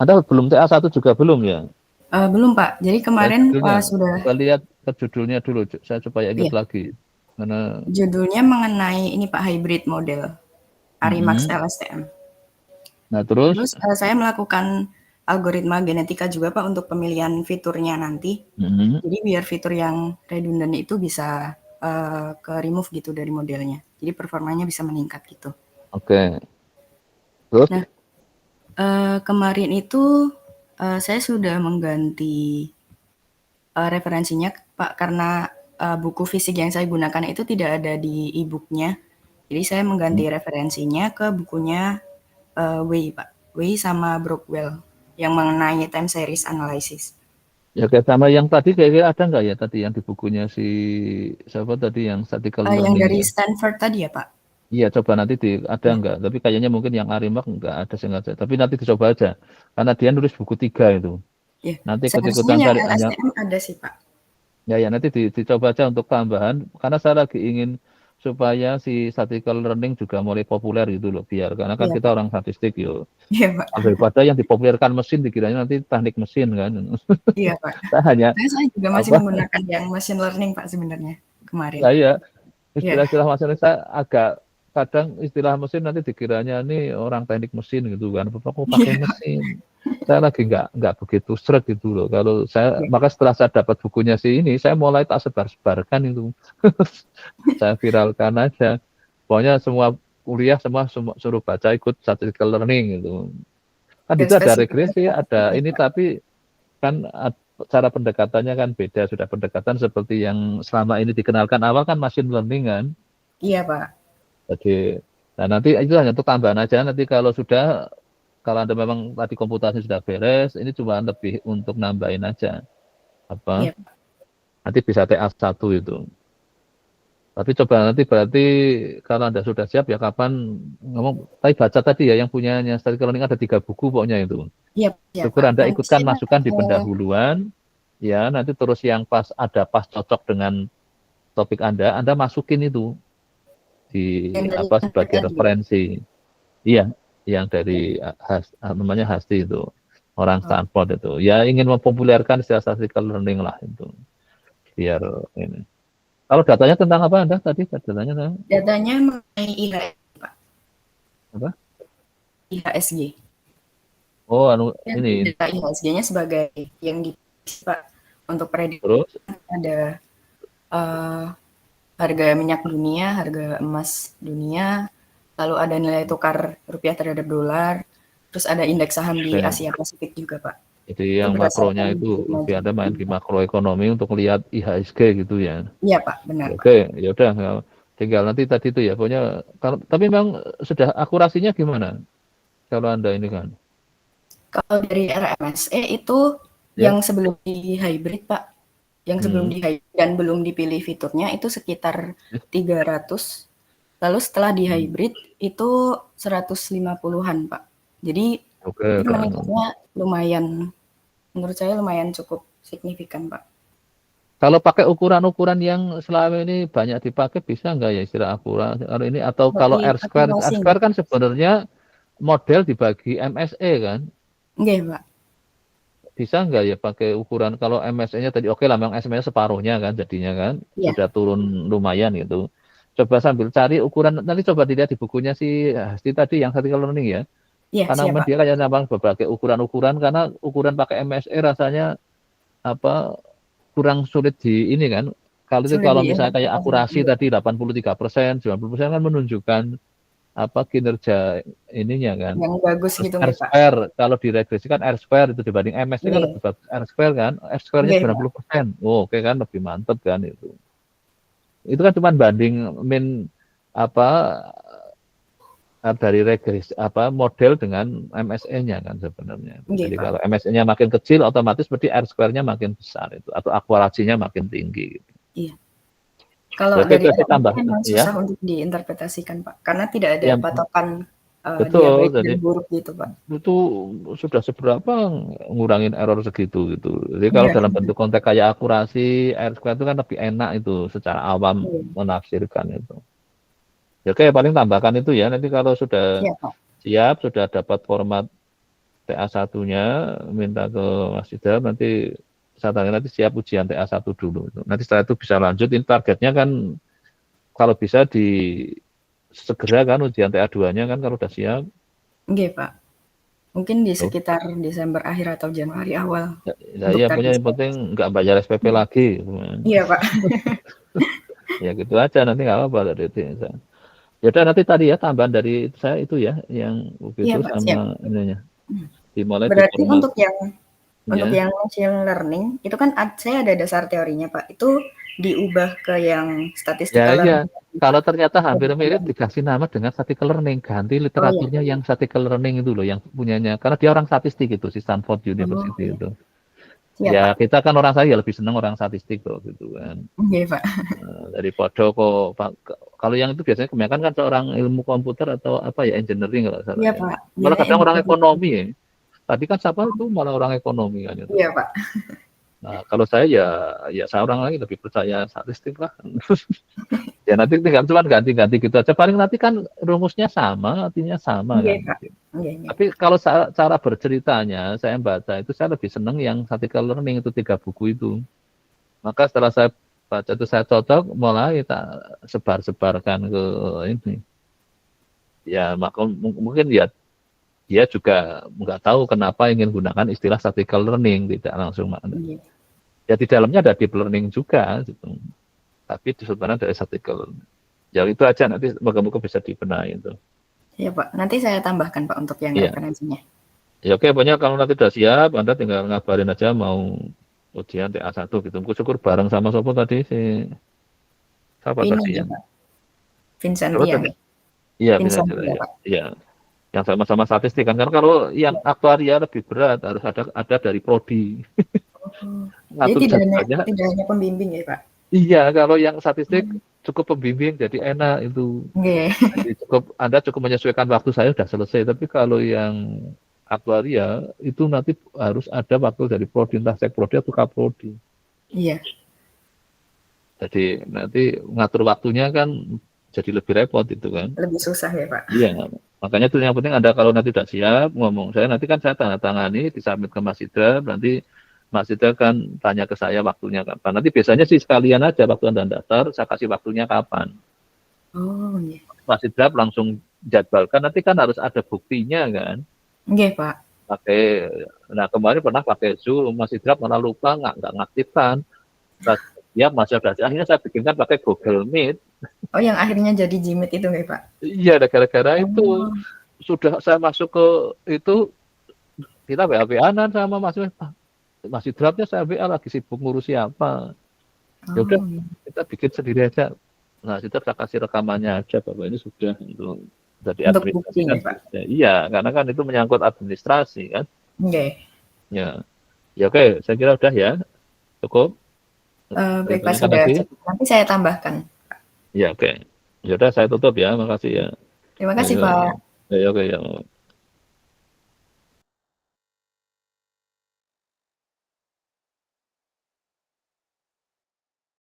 Anda belum TA1 juga belum ya? Belum Pak, jadi kemarin sudah. Kita lihat ke judulnya dulu, saya coba ingat lagi. Karena judulnya mengenai ini Pak, hybrid model Arimax LSTM. Nah terus saya melakukan algoritma genetika juga Pak untuk pemilihan fiturnya nanti. Jadi biar fitur yang redundant itu bisa ke remove gitu dari modelnya. Jadi performanya bisa meningkat gitu. Oke. Terus? Nah, kemarin itu saya sudah mengganti referensinya Pak, karena buku fisik yang saya gunakan itu tidak ada di e-booknya. Jadi saya mengganti referensinya ke bukunya Wei Pak. Wei sama Brockwell yang mengenai time series analysis. Ya kayak sama yang tadi kira-kira ada nggak ya tadi yang di bukunya si siapa tadi yang statistical learning? Yang dari Stanford tadi ya Pak? Iya coba nanti ada nggak? Tapi kayaknya mungkin yang Arimax nggak ada sengaja. Tapi nanti dicoba aja karena dia nulis buku 3 itu. Ya, nanti seharusnya yang LSTM ada sih Pak. Ya nanti dicoba aja untuk tambahan karena saya lagi ingin supaya si statistical learning juga mulai populer gitu loh, biar karena kan kita orang statistik yuk. Iya Pak. Daripada yang dipopulerkan mesin dikiranya nanti teknik mesin kan. Iya Pak. saya juga masih menggunakan yang machine learning Pak sebenarnya kemarin. Iya, istilah-istilah machine learning saya agak kadang istilah mesin nanti dikiranya ini orang teknik mesin gitu kan, "Bapak kok pakai mesin?" Saya lagi nggak begitu sreg gitu loh. Kalau saya Iya. maka setelah saya dapat bukunya si ini, saya mulai tak sebar-sebarkan itu. Saya viralkan aja. Pokoknya semua kuliah semua suruh baca ikut statistical learning gitu. Kan Dan itu ada spesifik. regresi, ada Iya, ini Pak. tapi kan cara pendekatannya kan beda, sudah pendekatan seperti yang selama ini dikenalkan awal kan machine learning kan. Iya, Pak. Jadi, nah nanti itu hanya untuk tambahan aja. Nanti kalau Anda memang tadi komputasi sudah beres, ini cuma lebih untuk nambahin aja. Apa? Iya, Pak. Nanti bisa TA1 itu. Tapi coba nanti berarti kalau Anda sudah siap ya kapan ngomong, tapi baca tadi ya yang punyanya statistical learning ada 3 buku pokoknya itu. Iya, Syukur Pak. Anda Nanti ikutkan masukan di pendahuluan, ya nanti terus yang pas cocok dengan topik Anda masukin itu di yang dari sebagai tadi. referensi. Iya, yang dari namanya Hasti itu, orang Stanford itu. Ya ingin mempopulerkan statistical learning lah itu. Biar ini. Kalau datanya tentang apa Anda tadi? Datanya mengenai IHSG, Pak. apa? IHSG. Oh, ini. Data IHSG-nya sebagai yang Pak untuk prediksi. Terus ada harga minyak dunia, harga emas dunia, lalu ada nilai tukar rupiah terhadap dolar, terus ada indeks saham di Asia Pasifik juga, Pak. Jadi yang makronya itu lebih Anda main di makroekonomi untuk lihat IHSG gitu ya. Iya, Pak, benar. Oke, ya udah tinggal nanti tadi itu ya pokoknya tapi memang sudah akurasinya gimana? Kalau Anda ini kan. Kalau dari RMSE itu yang sebelum di hybrid, Pak. Yang sebelum di hybrid dan belum dipilih fiturnya itu sekitar 300. Lalu setelah di hybrid itu 150-an, Pak. Jadi itu meningkatnya lumayan, menurut saya lumayan cukup signifikan, Pak. Kalau pakai ukuran-ukuran yang selama ini banyak dipakai bisa nggak ya istilah akurat kalau ini atau kalau R-square kan sebenarnya model dibagi MSE kan? Enggak, Pak. Bisa nggak ya pakai ukuran kalau MSE-nya tadi oke lah memang MSE-nya separuhnya kan jadinya kan sudah turun lumayan gitu. Coba sambil cari ukuran nanti coba dilihat di bukunya si Hasti tadi yang statistical learning ya. Karena memang dia kayak nambang berbagai ukuran-ukuran karena ukuran pakai MSE rasanya kurang sulit di ini kan. Kalau misalnya kayak akurasi tadi 83%, 90% kan menunjukkan kinerja ininya kan. Yang bagus gitu Pak. R-square kalau diregresikan R-square itu dibanding MSE kan lebih bagus R-square kan. R-square-nya 90%. Oh, oke kan lebih mantep kan itu. Itu kan cuma banding dari regresi model dengan MSE-nya kan sebenarnya. Jadi kalau MSE-nya makin kecil otomatis berarti R-square-nya makin besar itu atau akurasinya makin tinggi gitu. Iya. Kalau dari memang susah untuk diinterpretasikan, Pak, karena tidak ada patokan betul, jadi buruk gitu, Pak. Itu sudah seberapa ngurangin error segitu gitu. Jadi kalau dalam bentuk konteks kayak akurasi R-square itu kan lebih enak itu secara awam menafsirkan itu. Oke, paling tambahkan itu ya. Nanti kalau sudah siap, sudah dapat format TA1-nya, minta ke Mas Idam, nanti saya tanya nanti siap ujian TA1 dulu. Nanti setelah itu bisa lanjut. Ini targetnya kan kalau bisa segera kan ujian TA2-nya kan kalau sudah siap. Oke, Pak. Mungkin di sekitar Desember akhir atau Januari awal. Iya, punya yang penting nggak bayar SPP lagi. Iya, Pak. Ya gitu aja, nanti nggak apa-apa dari itu. Ya udah nanti tadi ya tambahan dari saya itu ya yang begitu sama ininya. Dimulai berarti untuk yang machine learning itu kan saya ada dasar teorinya, Pak. Itu diubah ke yang statistical learning. Kalau ternyata hampir mirip dikasih nama dengan statistical learning, ganti literaturnya yang statistical learning itu loh yang punyanya. Karena dia orang statistik itu si Stanford University itu. Ya kita kan orang saya lebih senang orang statistik kok gitu kan. Iya, Pak. Dari Podo kok kalau yang itu biasanya kebanyakan kan seorang ilmu komputer atau engineering kalau salah. Iya, Pak. Malah kadang orang ekonomi ya. Tadi kan siapa itu malah orang ekonomi kan itu. Iya, Pak. Nah, kalau saya ya saya orang lagi lebih percaya statistik lah. Ya nanti tinggal cuma ganti-ganti gitu aja. Paling nanti kan rumusnya sama, artinya sama kan. Tapi kalau cara berceritanya saya baca itu saya lebih senang yang statistical learning itu 3 buku itu. Maka setelah saya baca itu saya cocok mulai tak sebar-sebarkan ke ini ya mungkin ya dia juga nggak tahu kenapa ingin gunakan istilah statistical learning, tidak langsung makna. Iya. Ya di dalamnya ada deep learning juga gitu. Tapi sebenarnya dari statistical learning. Ya itu aja, nanti moga-moga bisa dibenahi itu. Iya Pak, nanti saya tambahkan Pak untuk yang Iya. referensinya. Ya oke, pokoknya kalau nanti udah siap, Anda tinggal ngabarin aja mau ujian TA1 gitu. Syukur bareng sama Sopo tadi si siapa Ini tadi ya yang Pak, Vincent Apa ya. tadi? Iya, bisa Vincent juga ya ya. Pak. Iya. Yang sama-sama statistik kan, karena kalau yang aktuaria lebih berat, harus ada dari prodi. Oh. Ngatur Jadi jadwalnya. tidak hanya pembimbing ya Pak. Iya, kalau yang statistik cukup pembimbing, jadi enak itu. Oke. Jadi Anda cukup menyesuaikan waktu, saya sudah selesai. Tapi kalau yang aktuaria itu nanti harus ada waktu dari prodi, entah sekprodi atau kaprodi. Iya. Jadi nanti ngatur waktunya kan jadi lebih repot itu kan. Lebih susah ya Pak. Iya, makanya itu yang penting Anda kalau nanti tidak siap ngomong, nanti kan saya tanda tangani, disubmit ke Mas Idra, nanti Mas Idra kan tanya ke saya waktunya kapan. Nanti biasanya sih sekalian aja waktu Anda daftar, saya kasih waktunya kapan. Oh iya. Mas Idra langsung jadwalkan, nanti kan harus ada buktinya kan. Oke Pak. Nah kemarin pernah pakai Zoom, Mas Idra malah lupa nggak ngaktifkan. Ya Mas Idra, akhirnya saya bikinkan pakai Google Meet. Oh yang akhirnya jadi Jimit itu nggak Pak? Iya, gara-gara itu sudah saya masuk ke itu, kita WA-WA-an sama masih draftnya, saya WA lagi sibuk ngurusi apa. Ya udah, kita bikin sendiri aja. Nah, kita kasih rekamannya aja, Bapak ini sudah itu jadi Untuk administrasi bukti kan. ya Pak? Iya, karena kan itu menyangkut administrasi kan. Oke. Ya, ya oke, saya kira udah ya, cukup. Baik Pak, sudah cukup. Nanti saya tambahkan. Ya oke, ya udah saya tutup ya, makasih ya. Terima kasih Pak. Ya oke ya.